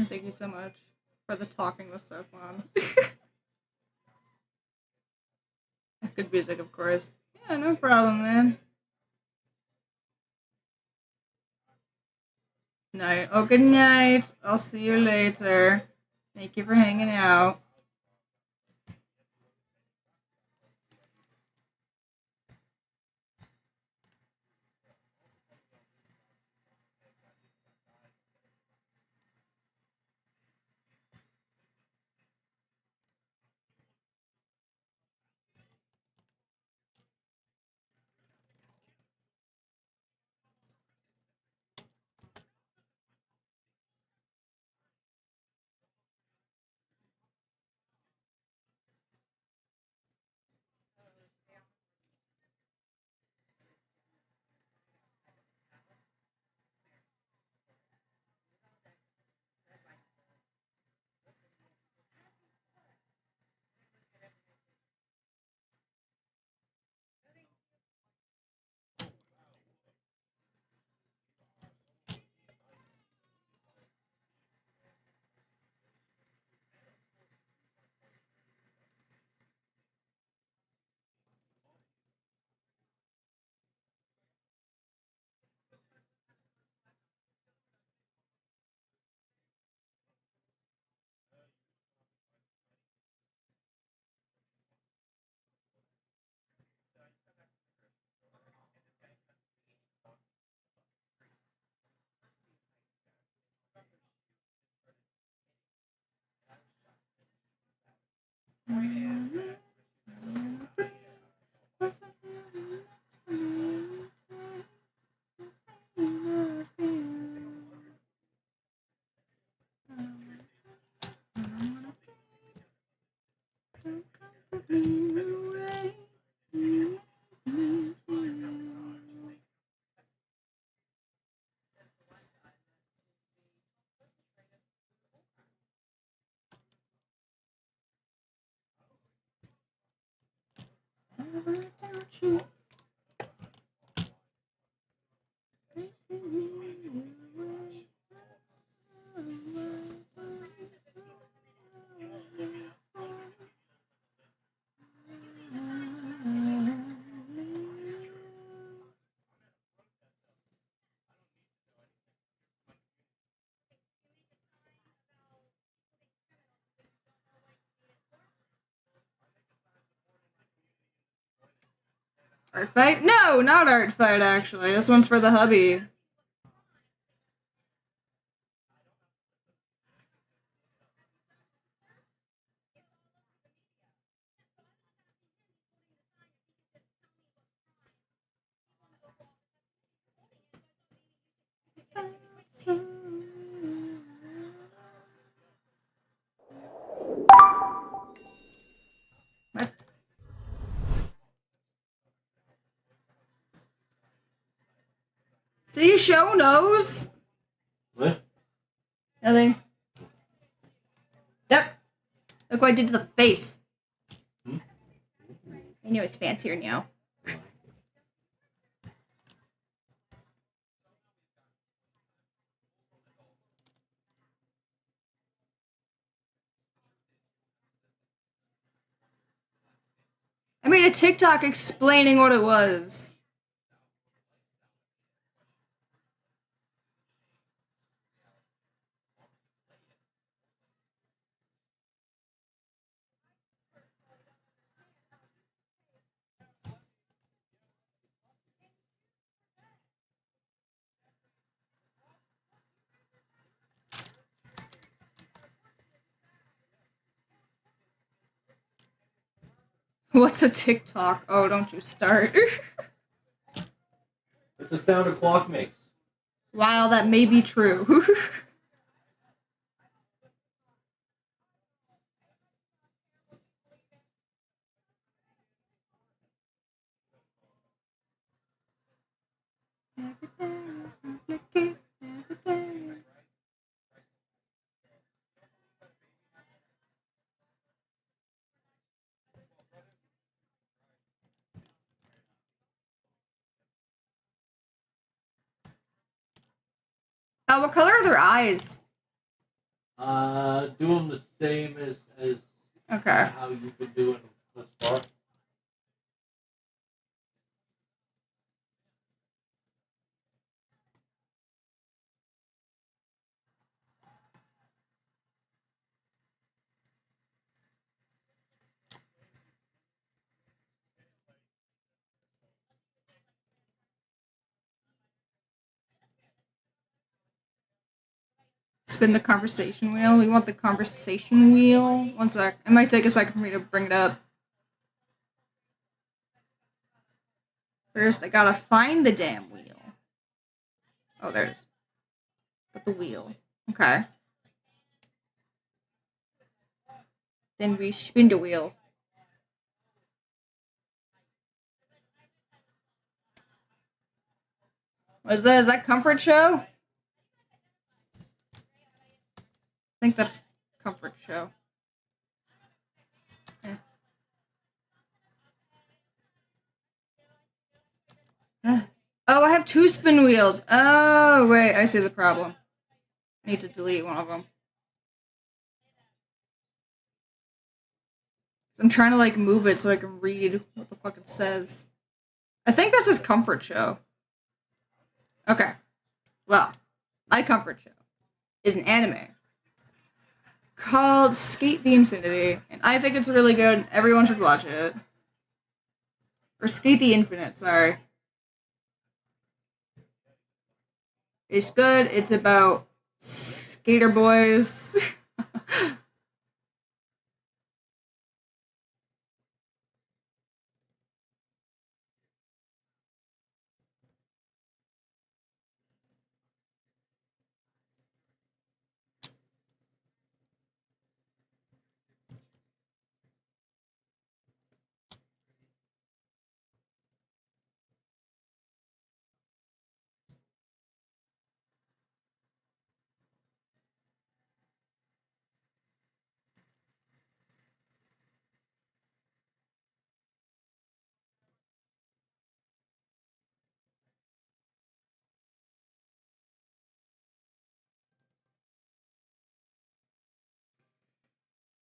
Thank you so much for the talking was so fun. Good music, of course. Yeah, no problem, man. Night. Oh, good night. I'll see you later. Thank you for hanging out. Artfight? No, not Artfight, actually. This one's for the hubby. What? See, show knows. What? Nothing. Yep. Look what I did to the face. I knew it's fancier now. I made a TikTok explaining what it was. What's a TikTok? Oh, don't you start. It's the sound a clock makes. Wow, that may be true. Oh, what color are their eyes? Do them the same as Okay. how you've been doing them thus far. Spin the conversation wheel. We want the conversation wheel. One sec. It might take a second for me to bring it up. First, I gotta find the damn wheel. Oh, there's. Got the wheel. Okay. Then we spin the wheel. What is that? Is that Comfort Show? I think that's Comfort Show. Oh, I have 2 spin wheels. Oh, wait, I see the problem. I need to delete one of them. I'm trying to, like, move it so I can read what the fuck it says. I think this is Comfort Show. Okay. Well, my Comfort Show is an anime called Skate the Infinity, and I think it's really good. Everyone should watch it. Or Skate the Infinite, sorry. It's good. It's about skater boys.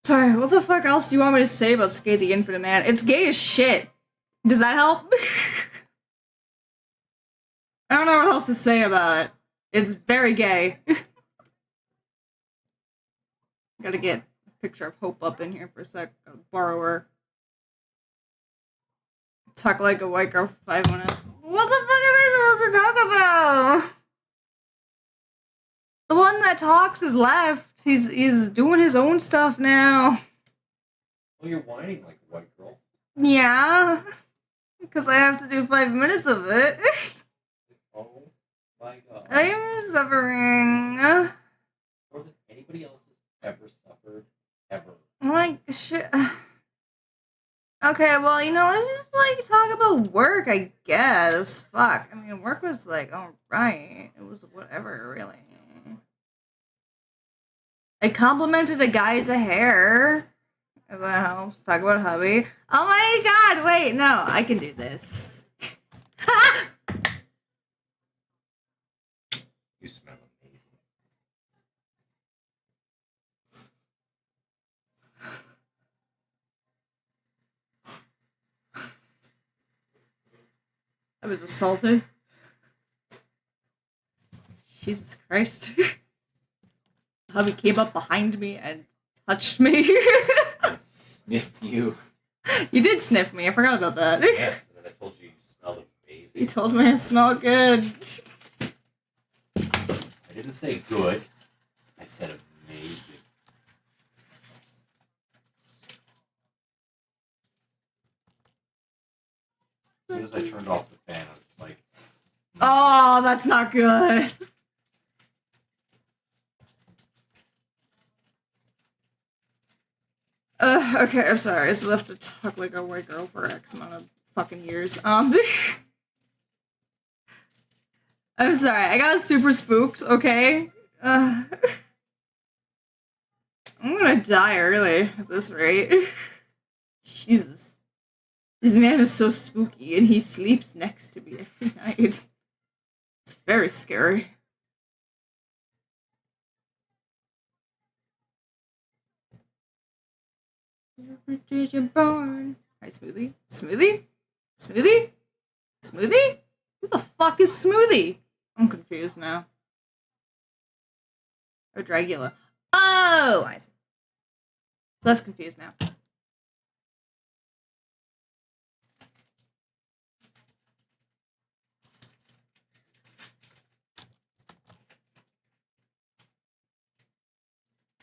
Sorry, what the fuck else do you want me to say about Skate the Infinite, man? It's gay as shit. Does that help? I don't know what else to say about it. It's very gay. Gotta get a picture of Hope up in here for a sec. Gotta borrow her. Talk like a white girl for 5 minutes. What the fuck am I supposed to talk about? The one that talks is left. He's doing his own stuff now. Well, you're whining like a white girl. Yeah. Because I have to do 5 minutes of it. Oh my god. I am suffering. More than anybody else has ever suffered, ever. Like, shit. Okay, well, let's just, talk about work, I guess. Fuck. I mean, work was, alright. It was whatever, really. I complimented a guy's hair. If that helps. Talk about hubby. Oh my god, wait, no, I can do this. You smell amazing. I was assaulted. Jesus Christ. Hubby came up behind me and touched me. I sniffed you. You did sniff me, I forgot about that. Yes, and then I told you smelled amazing. You told me I smell good. I didn't say good. I said amazing. As soon as I turned off the fan, I was like, Oh, that's not good. Okay, I'm sorry. I still have to talk like a white girl for X amount of fucking years. I'm sorry. I got super spooked, okay? I'm gonna die early at this rate. Jesus. This man is so spooky, and he sleeps next to me every night. It's very scary. Did you born? Alright, Smoothie? Smoothie? Smoothie? Smoothie? Who the fuck is Smoothie? I'm confused now. Or Dragula. Oh! I see. Less confused now.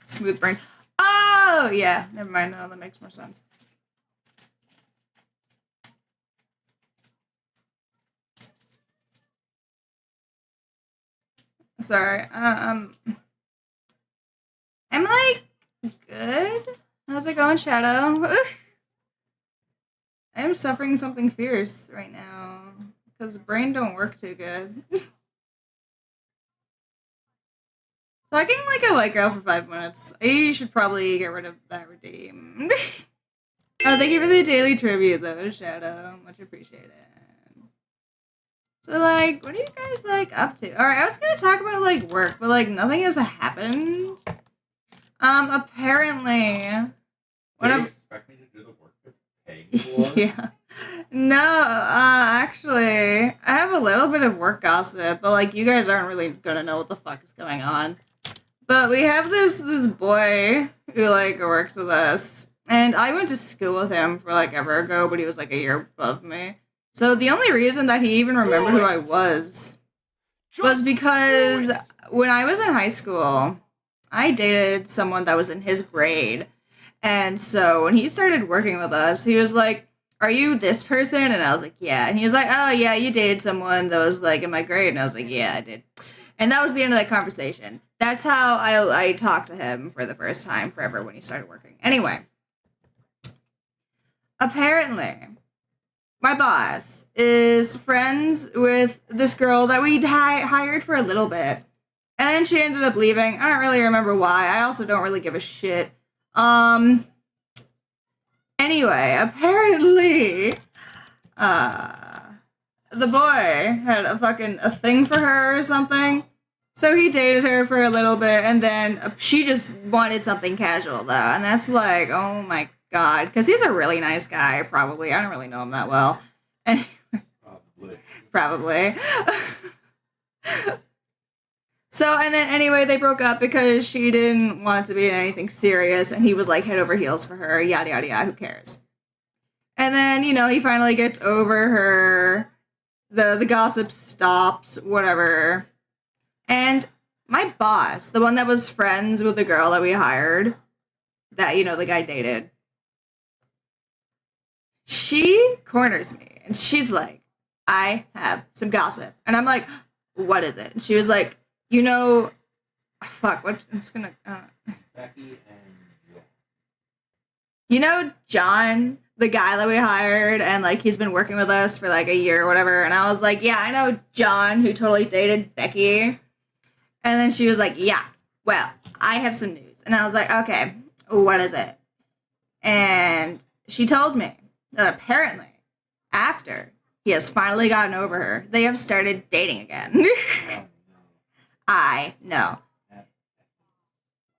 Smooth brain. Oh, yeah. Never mind. No, that makes more sense. Sorry. I'm like good. How's it going, Shadow? I am suffering something fierce right now because brain don't work too good. Talking like a white girl for 5 minutes. I should probably get rid of that redeem. Oh, thank you for the daily tribute, though, Shadow. Much appreciated. So, like, what are you guys, like, up to? Alright, I was gonna talk about, like, work, but, like, nothing has happened. Apparently... Do you expect me to do the work you're paying for? Yeah. No, actually, I have a little bit of work gossip, but, like, you guys aren't really gonna know what the fuck is going on. But we have this boy who, like, works with us, and I went to school with him for, like, ever ago, but he was, like, a year above me. So the only reason that he even remembered who I was because when I was in high school, I dated someone that was in his grade. And so when he started working with us, he was like, "Are you this person?" And I was like, "Yeah." And he was like, "Oh, yeah, you dated someone that was, like, in my grade." And I was like, "Yeah, I did." And that was the end of that conversation. That's how I talked to him for the first time forever when he started working. Anyway. Apparently, my boss is friends with this girl that we hired for a little bit. And then she ended up leaving. I don't really remember why. I also don't really give a shit. Anyway, apparently, the boy had a thing for her or something. So he dated her for a little bit, and then she just wanted something casual, though. And that's like, oh my god. Because he's a really nice guy, probably. I don't really know him that well. Probably. So, and then anyway, they broke up because she didn't want to be in anything serious, and he was like head over heels for her, yada yada yada, who cares? And then, he finally gets over her, the gossip stops, whatever. And my boss, the one that was friends with the girl that we hired, that, the guy dated, she corners me, and she's like, "I have some gossip." And I'm like, "What is it?" And she was like, fuck, what, I'm just gonna, Becky and John, the guy that we hired, and, like, he's been working with us for, like, a year or whatever, and I was like, "Yeah, I know John, who totally dated Becky." And then she was like, "Yeah, well, I have some news." And I was like, "Okay, what is it?" And she told me that apparently, after he has finally gotten over her, they have started dating again. I know.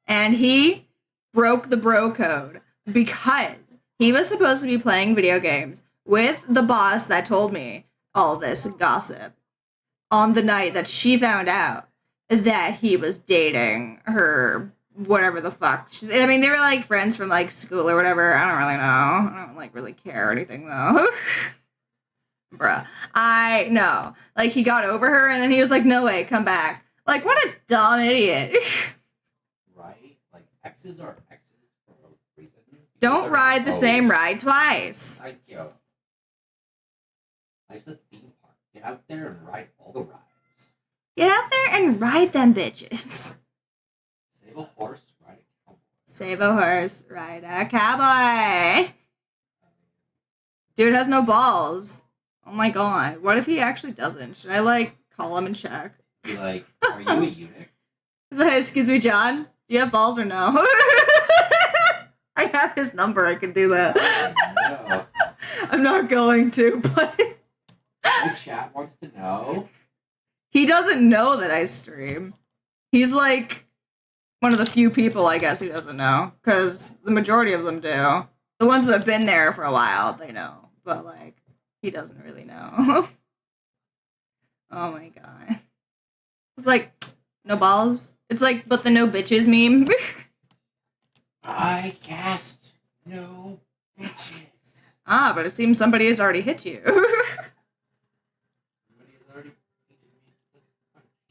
And he broke the bro code because he was supposed to be playing video games with the boss that told me all this gossip on the night that she found out that he was dating her, whatever the fuck. I mean, they were, like, friends from, like, school or whatever. I don't really know. I don't, like, really care or anything, though. Bruh. I know. Like, he got over her, and then he was like, "No way, come back." Like, what a dumb idiot. Right? Like, exes are exes for a reason. Don't ride the same ride twice. Like, yo. Life's a theme park. Get out there and ride all the rides. Get out there and ride them bitches. Save a horse, ride a cowboy. Save a horse, ride a cowboy. Dude has no balls. Oh my god. What if he actually doesn't? Should I, like, call him and check? Be like, "Are you a eunuch?" Excuse me, John? Do you have balls or no? I have his number. I can do that. No. I'm not going to, but... The chat wants to know. He doesn't know that I stream. He's, like, one of the few people, I guess, who doesn't know. Because the majority of them do. The ones that have been there for a while, they know. But, like, he doesn't really know. Oh my god. It's like, no balls. It's like, but the no bitches meme. I cast no bitches. Ah, but it seems somebody has already hit you.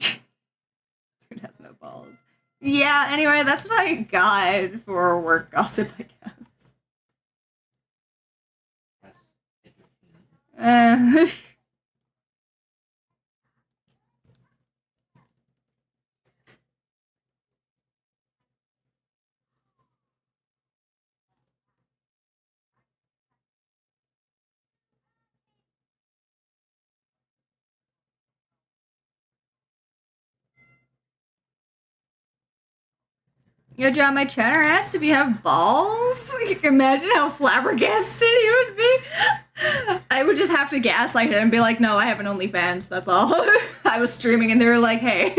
Dude has no balls. Yeah, anyway, that's my guide for work gossip, I guess. Uh, Yo, John, my chatter asked if you have balls. Imagine how flabbergasted he would be. I would just have to gaslight him and be like, no, I have an OnlyFans, that's all. I was streaming and they were like, hey.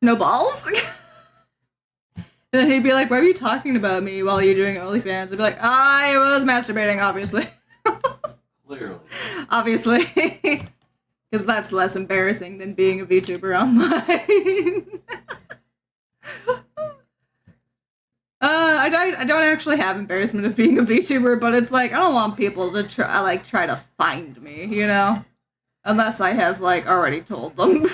No balls? And then he'd be like, why are you talking about me while you're doing OnlyFans? I'd be like, I was masturbating, obviously. Clearly. Obviously. Because that's less embarrassing than being a VTuber online. I don't actually have embarrassment of being a VTuber, but it's like, I don't want people to try to find me, you know? Unless I have, like, already told them.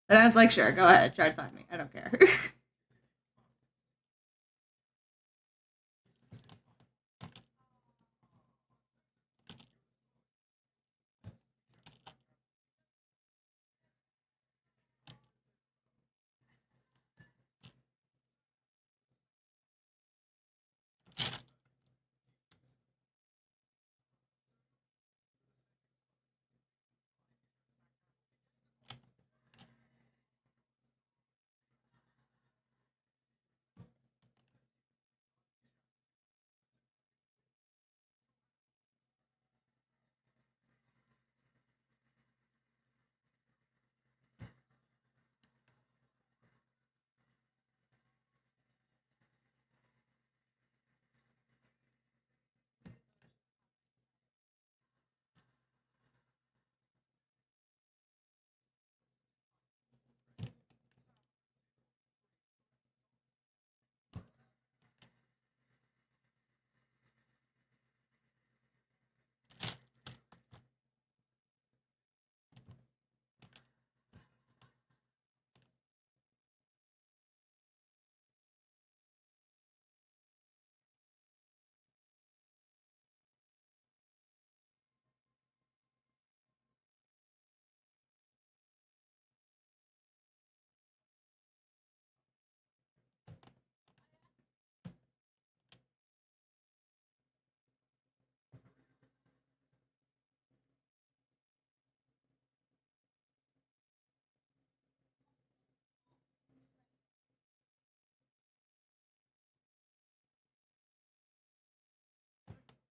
And it's like, sure, go ahead, try to find me. I don't care.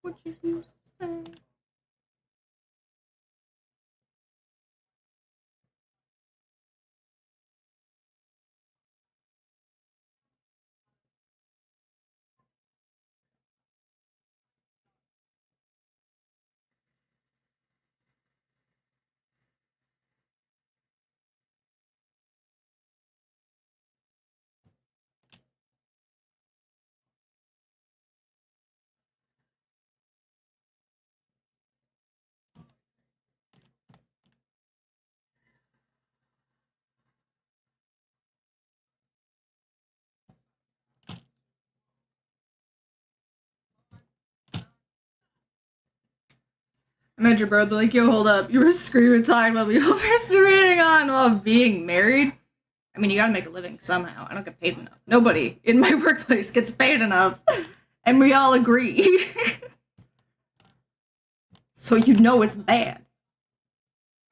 What you used to say? Imagine bro be like, yo, hold up, you were screaming time while we were masturbating on while being married? I mean, you gotta make a living somehow. I don't get paid enough. Nobody in my workplace gets paid enough. And we all agree. So you know it's bad.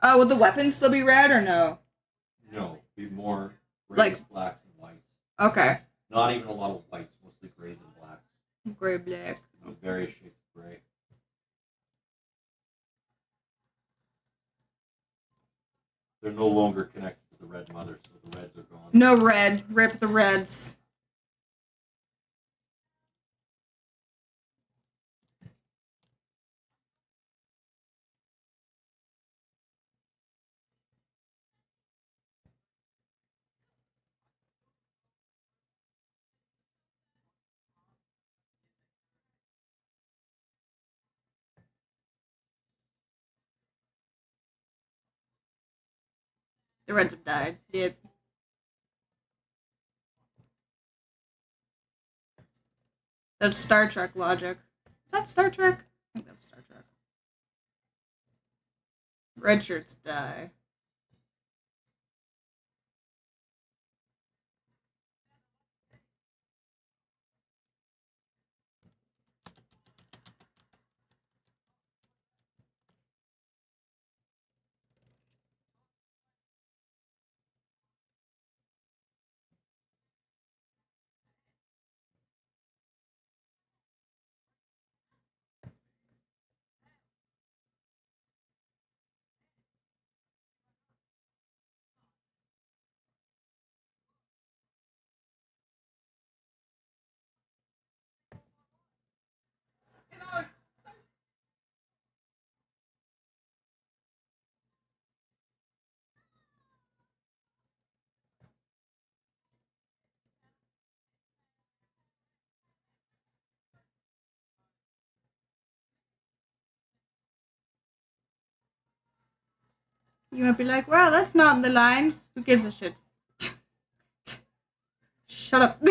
Would the weapons still be red or no? No, be more grays, Like- blacks, and whites. Okay. Not even a lot of whites, mostly grays and blacks. Gray black. Various shades of gray. They're no longer connected to the red mother, so the reds are gone. No red. Rip the reds. The Reds have died. Yep. That's Star Trek logic. Is that Star Trek? I think that's Star Trek. Red shirts die. You might be like, wow, that's not in the lines. Who gives a shit? Shut up.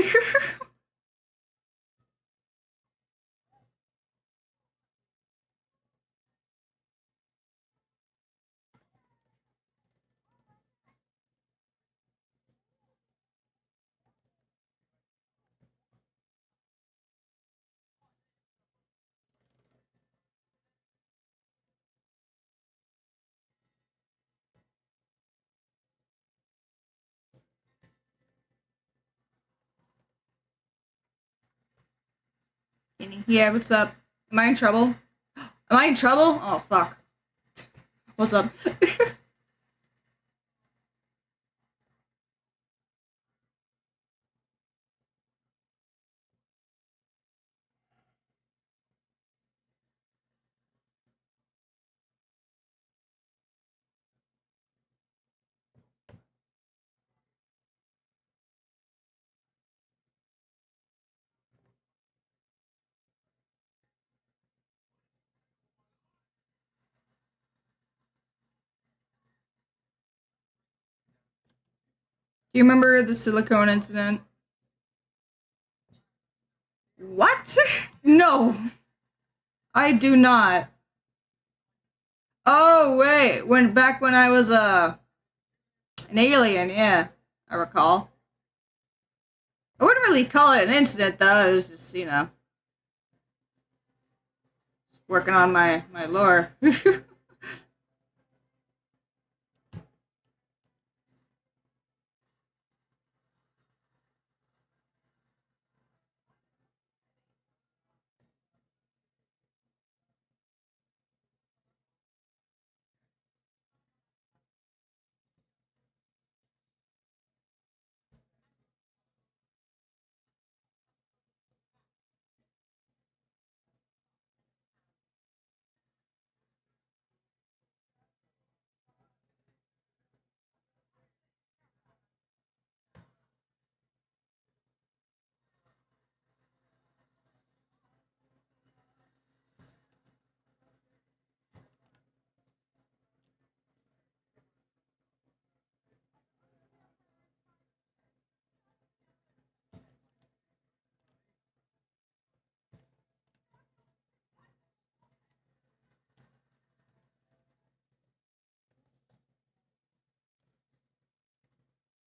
Yeah, what's up? Am I in trouble? Am I in trouble? Oh, fuck. What's up? Do you remember the silicone incident? What? No. I do not. Oh, wait. Back when I was, an alien, yeah. I recall. I wouldn't really call it an incident, though. It was just, working on my lore.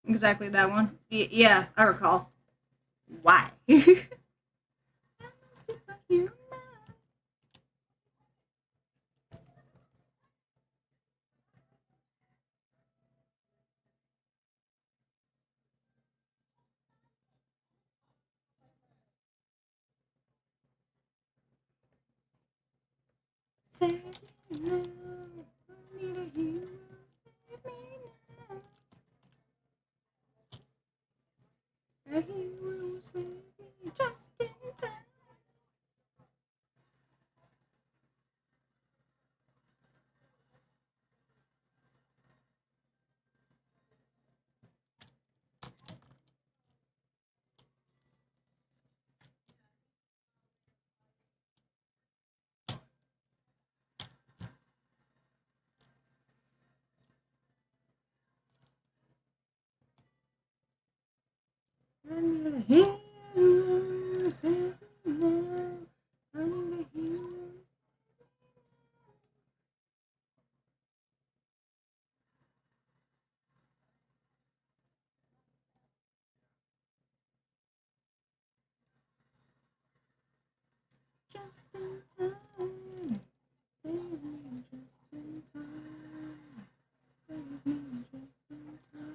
Exactly that one. Yeah, I recall. Why? Under the hills, everywhere, under the hills. Just in time, save me just in time, save me just in time.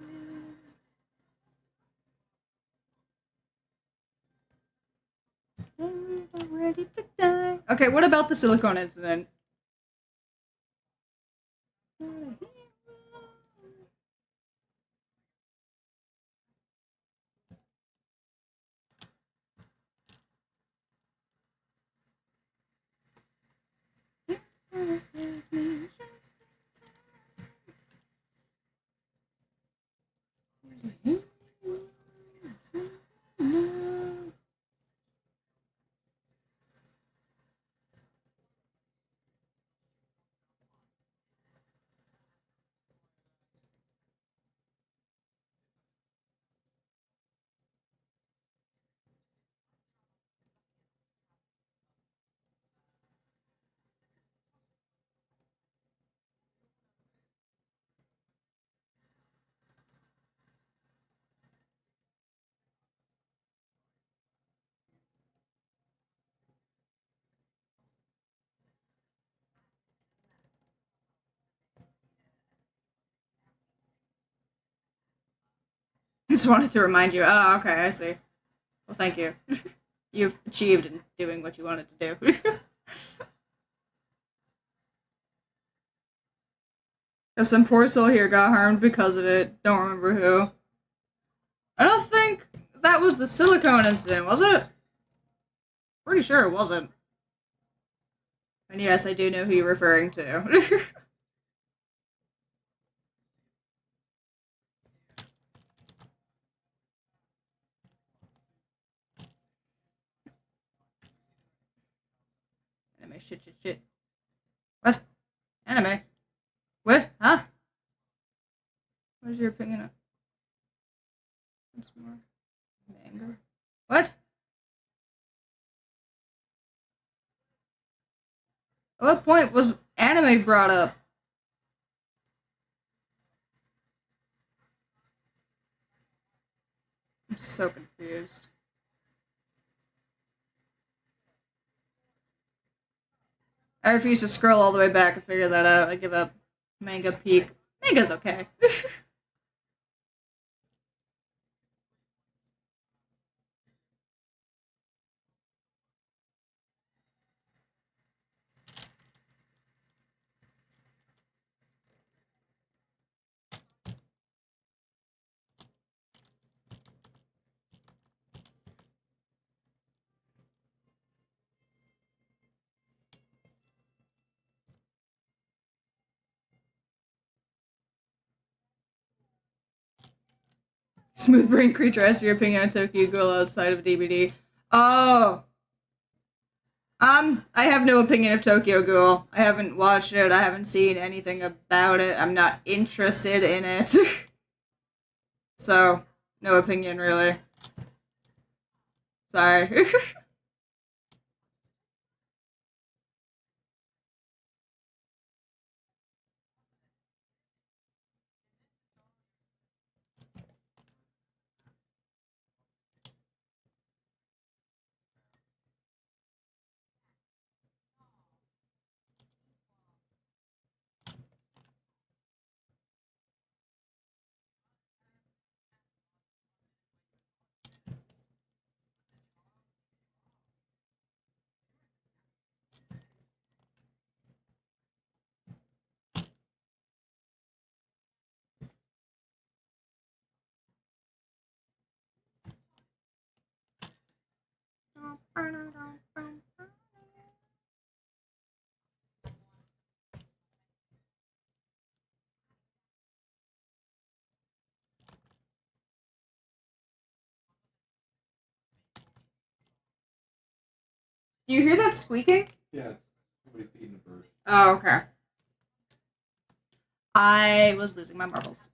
I'm ready to die. Okay, what about the silicone incident? Save me just in time. Just wanted to remind you. Oh, okay, I see. Well, thank you. You've achieved in doing what you wanted to do. Because some poor soul here got harmed because of it. Don't remember who. I don't think that was the silicone incident, was it? Pretty sure it wasn't. And yes, I do know who you're referring to. Anime shit. What? Anime? What? Huh? What is your opinion on? What's more? Manga? What? At what point was anime brought up? I'm so confused. I refuse to scroll all the way back and figure that out. I give up. Manga peak. Manga's okay. Smooth brain creature, as your opinion on Tokyo Ghoul outside of DVD. Oh. I have no opinion of Tokyo Ghoul. I haven't watched it. I haven't seen anything about it. I'm not interested in it. So, no opinion, really. Sorry. Do you hear that squeaking? Yeah, it's somebody feeding a bird. Oh, okay. I was losing my marbles.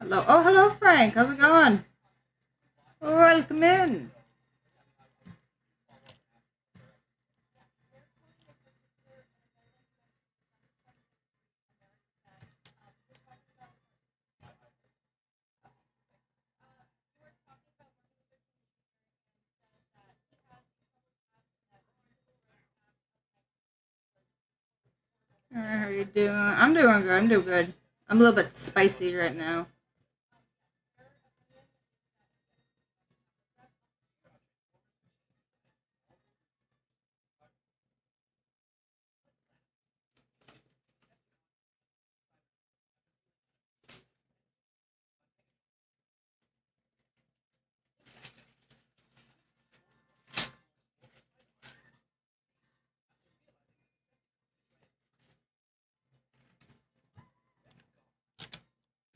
Hello. Oh, hello, Frank. How's it going? Welcome in. Alright, how are you doing? I'm doing good. I'm doing good. I'm a little bit spicy right now.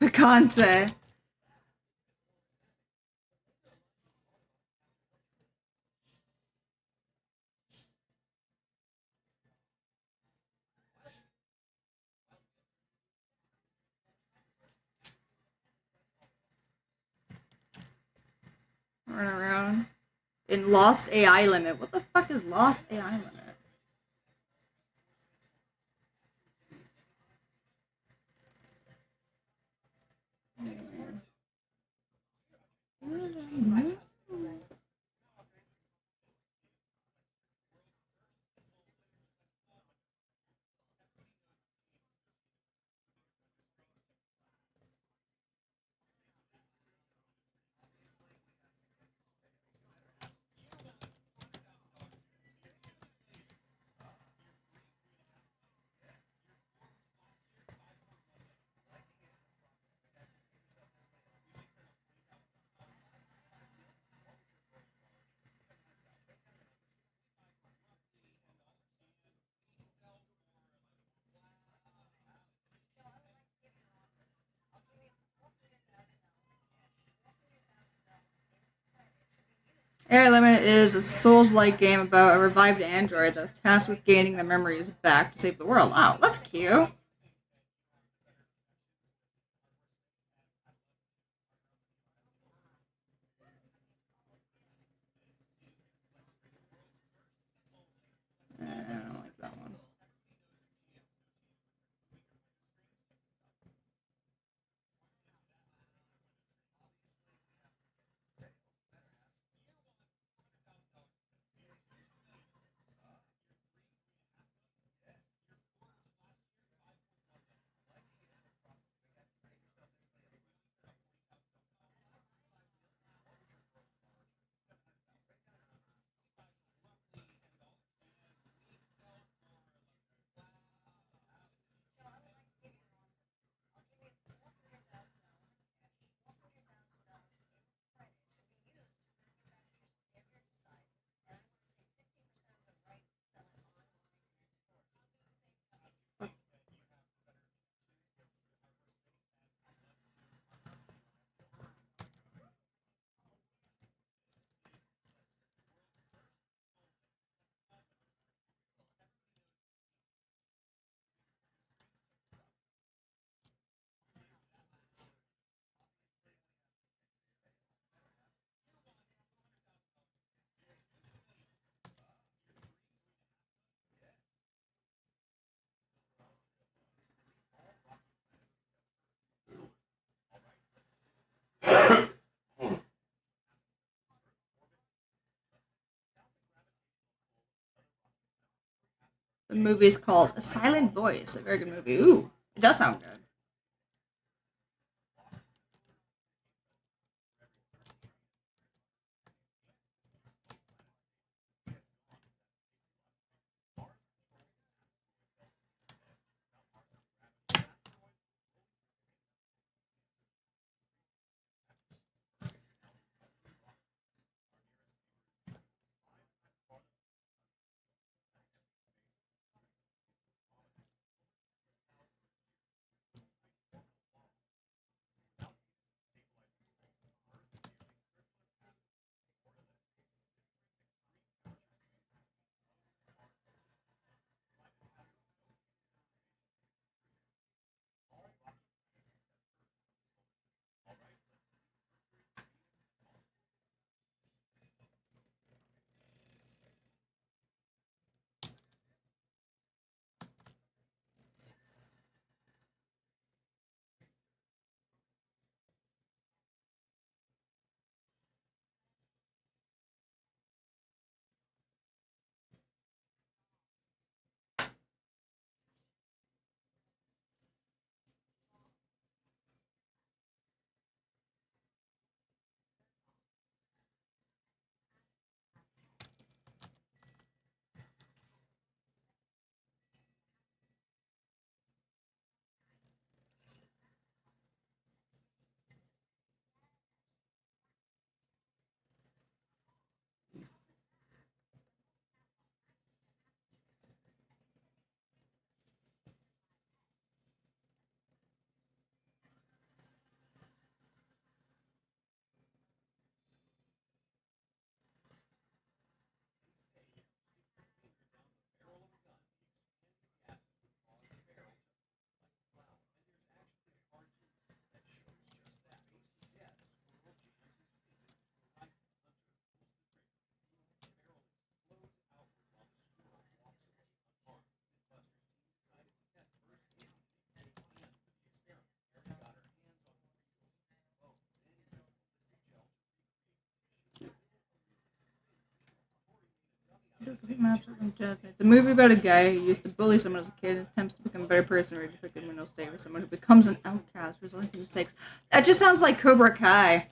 Picante. Running around. In Lost AI Limit. What the fuck is Lost AI Limit? AI Limit is a Souls-like game about a revived android that's tasked with gaining the memories back to save the world. Wow, that's cute. I don't like that one. The movie is called A Silent Voice. A very good movie. Ooh, it does sound good. It's a movie about a guy who used to bully someone as a kid and attempts to become a better person or depicted in no state with someone who becomes an outcast, resulting in mistakes. That just sounds like Cobra Kai.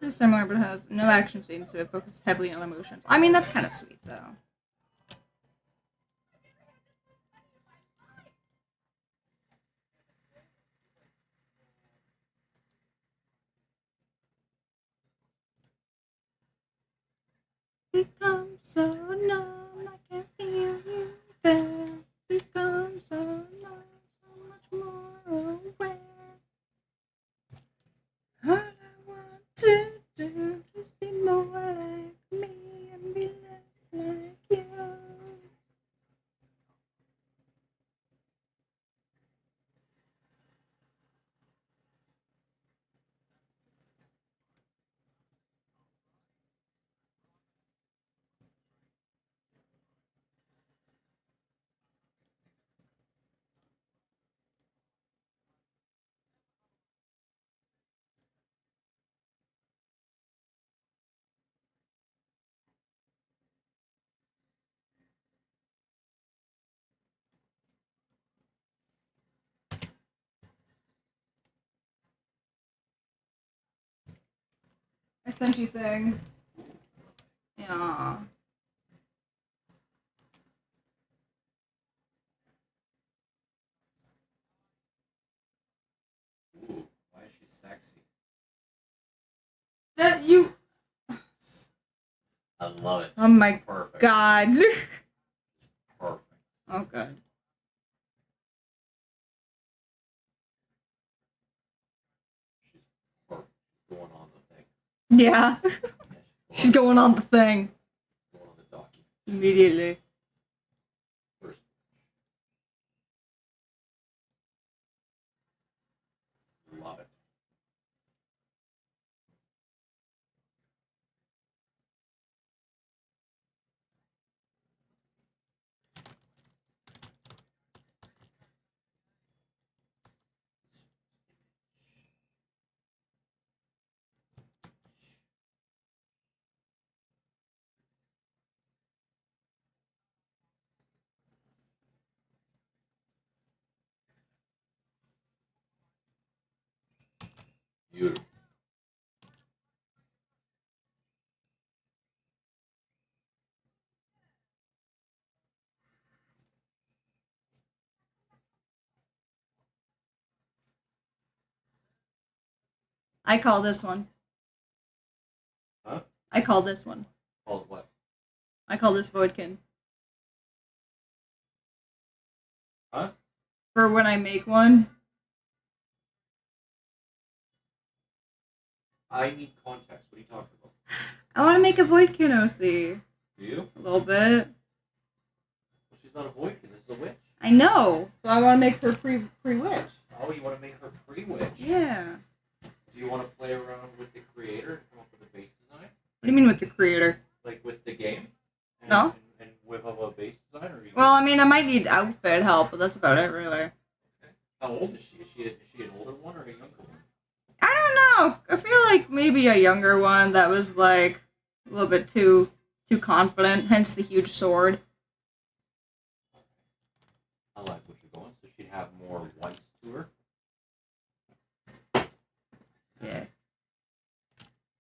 It's similar, but it has no action scenes, so it focuses heavily on emotions. I mean, that's kind of sweet, though. Become so numb, I can feel you there. Become so numb, so much more aware. All I want to do is be more like me. I sent you thing. Yeah. Ooh, why is she sexy? That you. I love it. Oh my Perfect. god. Perfect. Oh god. She's perfect. She's going on the thing. Yeah. Yeah, She's going on the thing. going on the document. Immediately. First. Love it. Beautiful. I call this one. Huh? I call this one. Called what? I call this Voidkin. Huh? For when I make one. I need context. What are you talking about? I want to make a Voidkin OC. Do you? A little bit. Well, she's not a Voidkin. This is a witch. I know. So I want to make her pre-witch. Oh, you want to make her pre-witch? Yeah. Do you want to play around with the creator and come up with a base design? What do you mean with the creator? Like with the game? And, No. And whip up a base design? Or you Well, I mean, I might need outfit help, but that's about it, really. Okay. How old is she? Is she an older one or a younger one? I don't know. I feel like maybe a younger one that was, like, a little bit too confident, hence the huge sword. I like where she's going, so she'd have more whites to her. Yeah.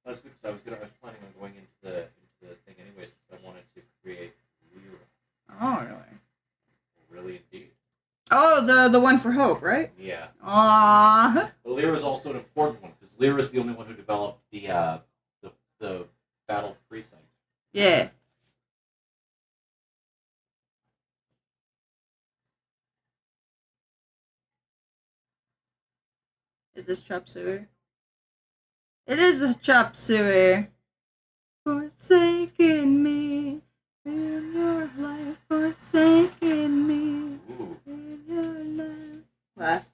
That's good because I was planning on going into the thing anyways because I wanted to create Lyra. Oh, really? Really indeed. Oh, the one for Hope, right? Yeah. Aww. But Lyra is also an important one because Lyra is the only one who developed the battle precinct. Yeah. Is this chop suey? It is a chop suey. Forsaken me in your life, forsaken me Ooh. in your life. What?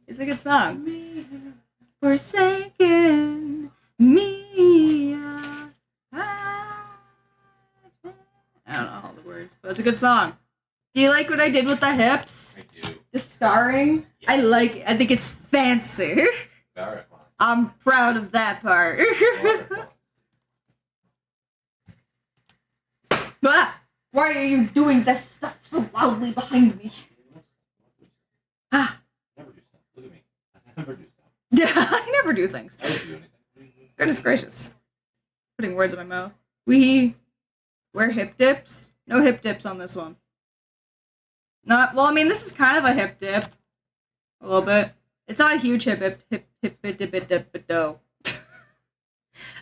It's a good song. Forsaken me. I don't know all the words, but it's a good song. Do you like what I did with the hips? I do. The scarring? Yes. I like it. I think it's fancy. Very fun. I'm proud of that part. Very fun. Ah, why are you doing this stuff so loudly behind me? Ah. Never do stuff. Look at me. I never do stuff. I never do things. I don't do anything. Goodness gracious. Putting words in my mouth. We wear hip dips? No hip dips on this one. Not well, I mean this is kind of a hip dip. A little bit. It's not a huge hip dip, no.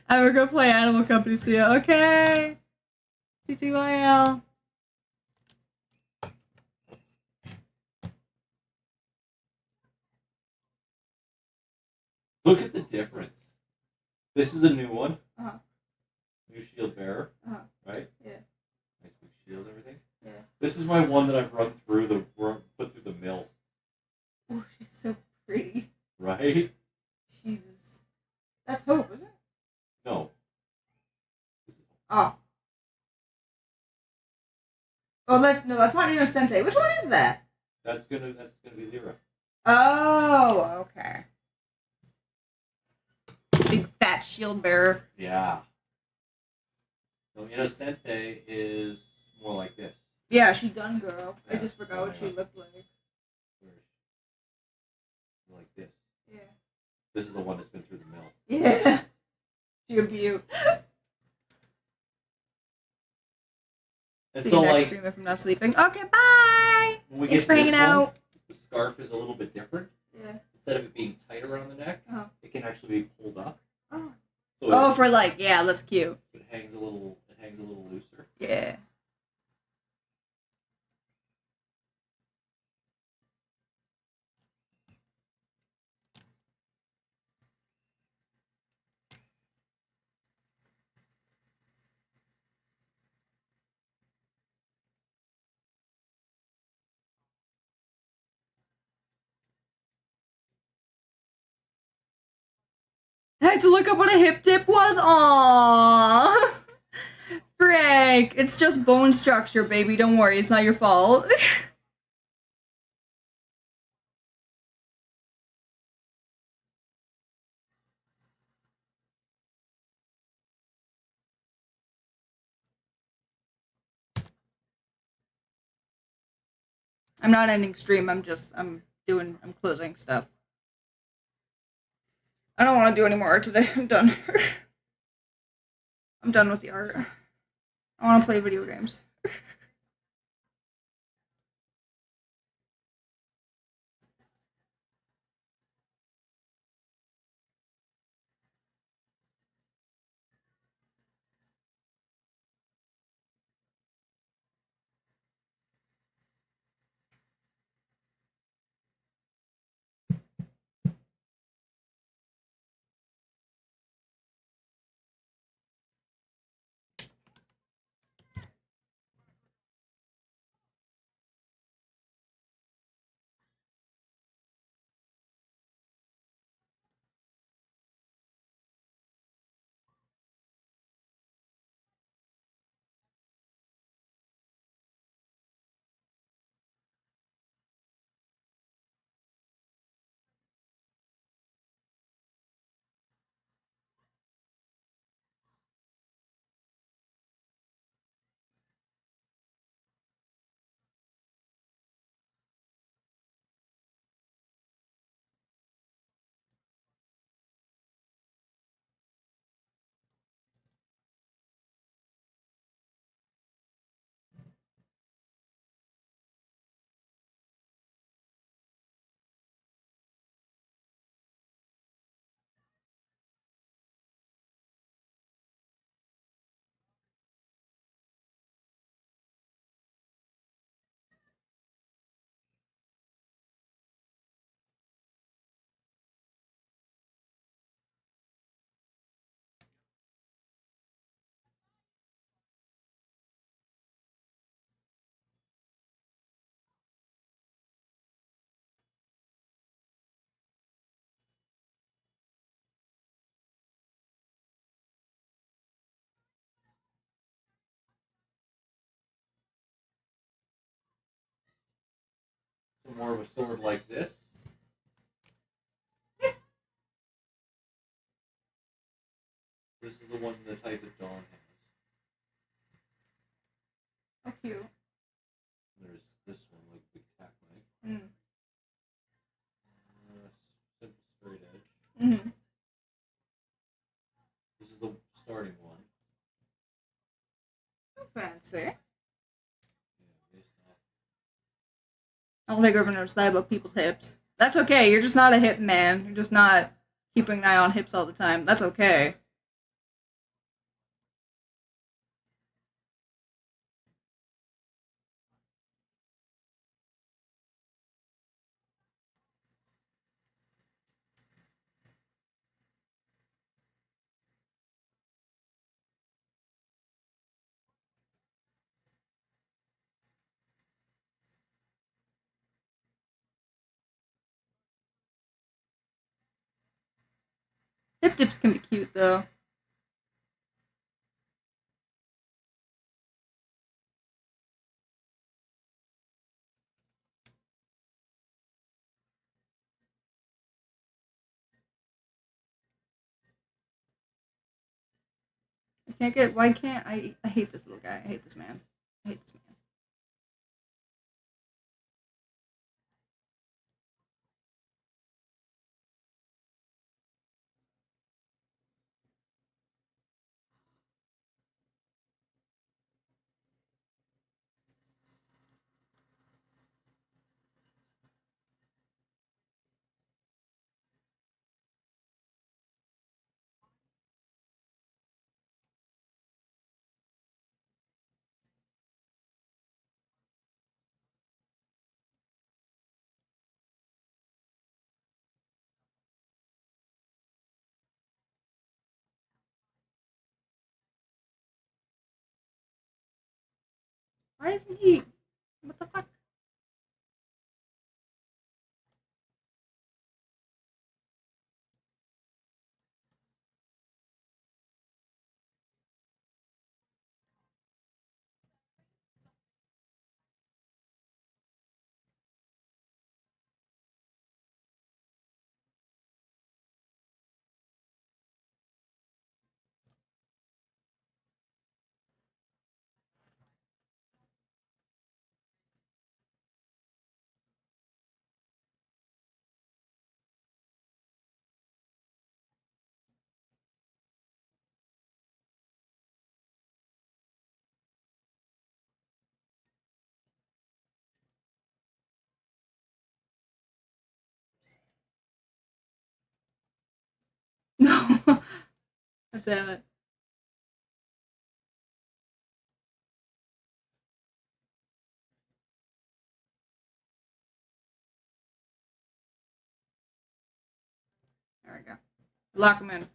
I will go play Animal Company, see ya. Okay. TTYL. Look at the difference. This is a new one. Uh-huh. New shield bearer. Uh-huh. Right? Yeah. Nice big shield and everything. Yeah. This is my one that I've put through the mill. Oh, she's so pretty. Right? Jesus. That's Hope, isn't it? No. Oh. Oh, no, that's not Innocente. Which one is that? That's gonna be Lyra. Oh, okay. Big fat shield bearer. Yeah. So Innocente is more like this. Yeah, she gun girl. I Yeah, just forgot what she why not? looked like. Like this. Yeah. This is the one that's been through the mill. Yeah. You're cute. And See so, you next like, stream if I'm not sleeping. Okay, bye! when we Thanks get for this hanging one, out. the scarf is a little bit different. Yeah. Instead of it being tight around the neck, it can actually be pulled up. Oh. So Oh, for like, yeah, that's cute. It hangs a little looser. Yeah. I had to look up what a hip dip was. Aww. Frank, it's just bone structure, baby. Don't worry, it's not your fault. I'm not ending stream, I'm closing stuff. I don't want to do any more art today. I'm done. I'm done with the art. I want to play video games. So more of a sword like this. This is the one, the type that Dawn has. Oh, cute. There's this one, like big tack knife. Simple straight edge. This is the starting one. Fancy. Yeah, based off. I don't think everyone knows that about people's hips. That's okay, you're just not a hip man. You're just not keeping an eye on hips all the time. That's okay. Hip dips can be cute, though. Why can't I hate this little guy. I hate this man. I hate this man. Why isn't he? What the fuck? No. Damn it. There we go. Lock him in.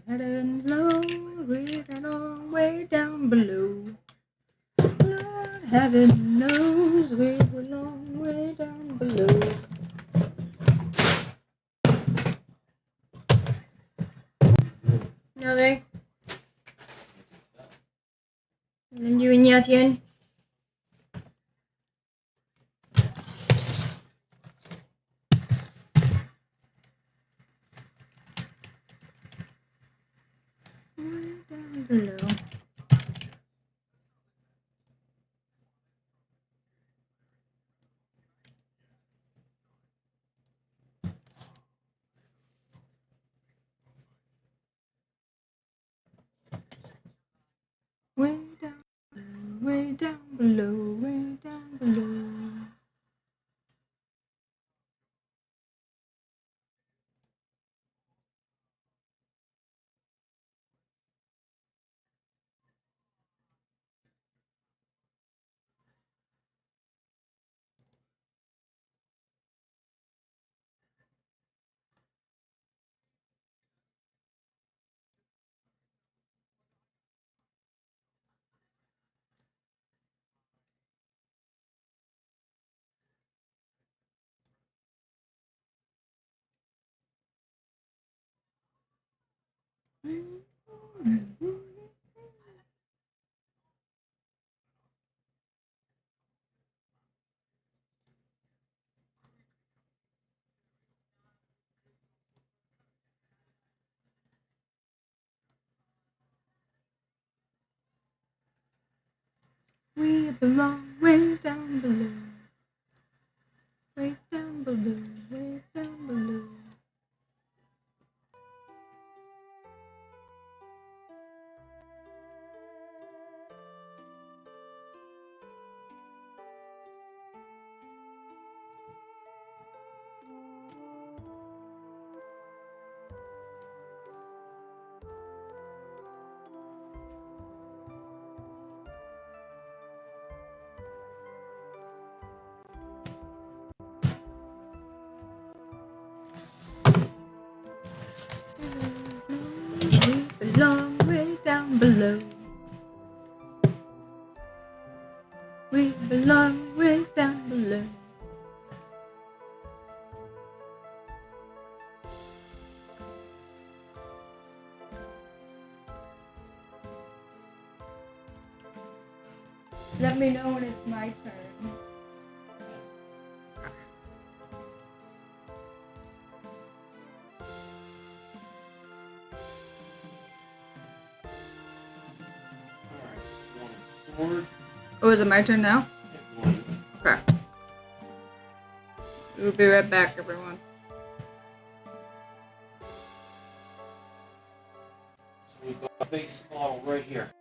Heading slowly along way down below. Lord heaven knows we're a long way down below. Nothing. And you and Yatian? Way down below. Way down below, way down below. We belong way down below. Way down below, way down below. We belong way down below. We belong way down below. Let me know when it's my turn. Sword. Oh, is it my turn now? Okay. We'll be right back, everyone. So we've got a base model right here.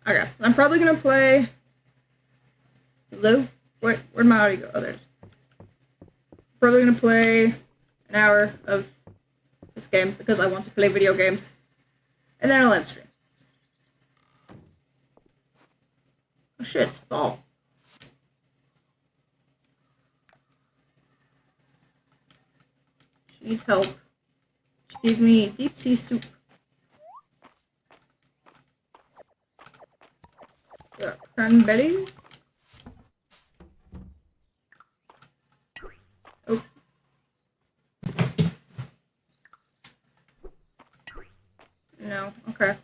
Okay, I'm probably gonna play. Hello? Where'd my audio go? Oh, there's. Probably gonna play an hour of this game because I want to play video games. And then I'll end stream. Oh shit, it's fall. She needs help. She gave me deep sea soup. Cranberries? Oh. No, okay.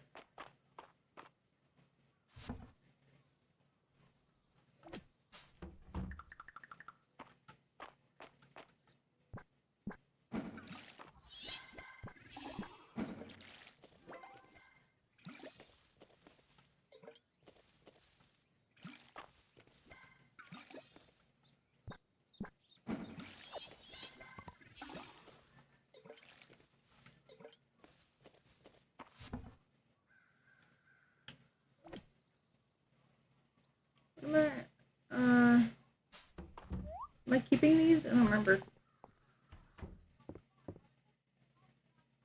Am I keeping these? I don't remember.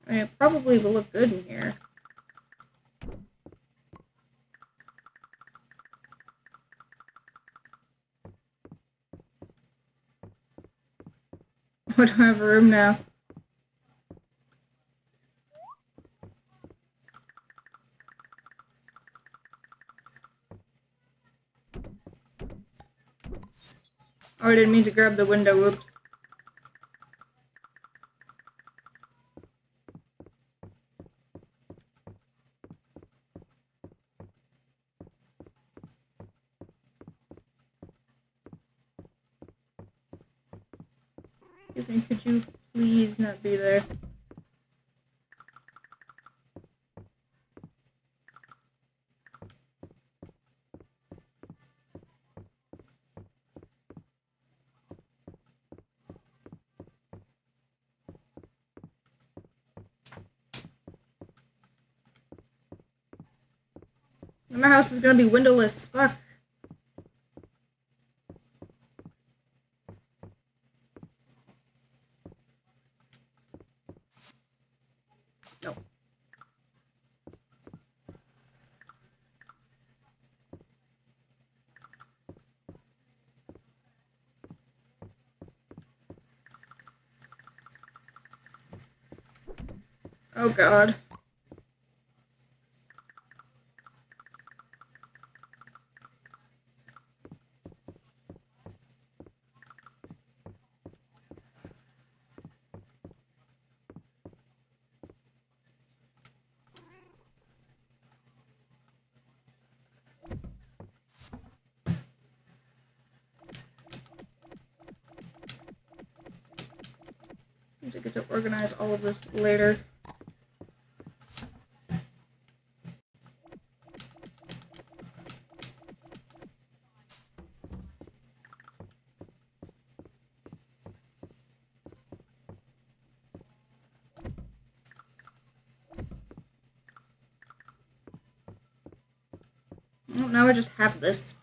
I mean, it probably will look good in here. I don't have room now. Oh, I didn't mean to grab the window, whoops. Excuse me, could you please not be there? My house is gonna be windowless. Fuck. No. Oh god. I get to organize all of this later. Oh, now I just have this.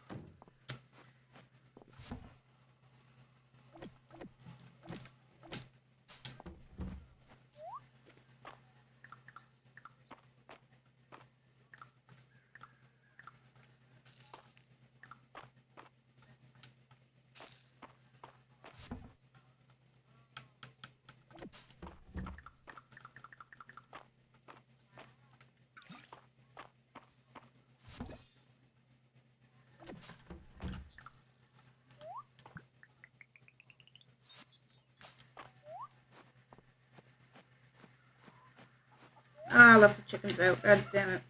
Ah, I left the chickens out. God damn it.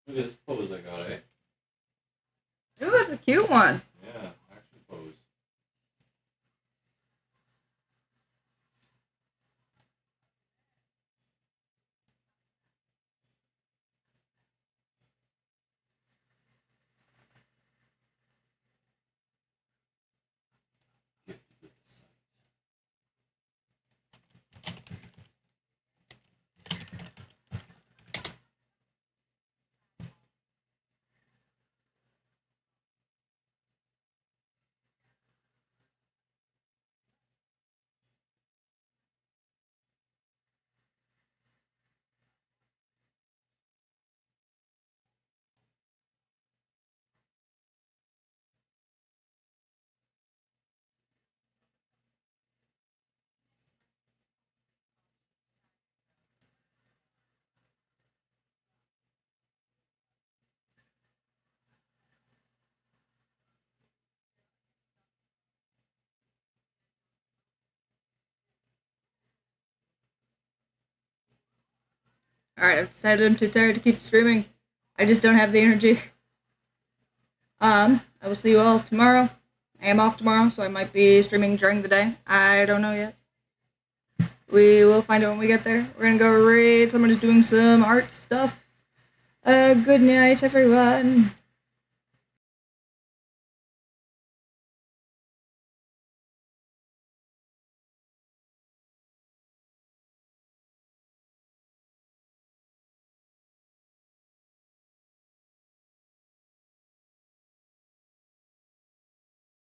Look at this pose I got, eh? Ooh, that's a cute one. Yeah, action pose. Gifted with the sight. Alright, I've decided I'm too tired to keep streaming. I just don't have the energy. I will see you all tomorrow. I am off tomorrow, so I might be streaming during the day. I don't know yet. We will find out when we get there. We're gonna go raid. Someone is doing some art stuff. Good night, everyone.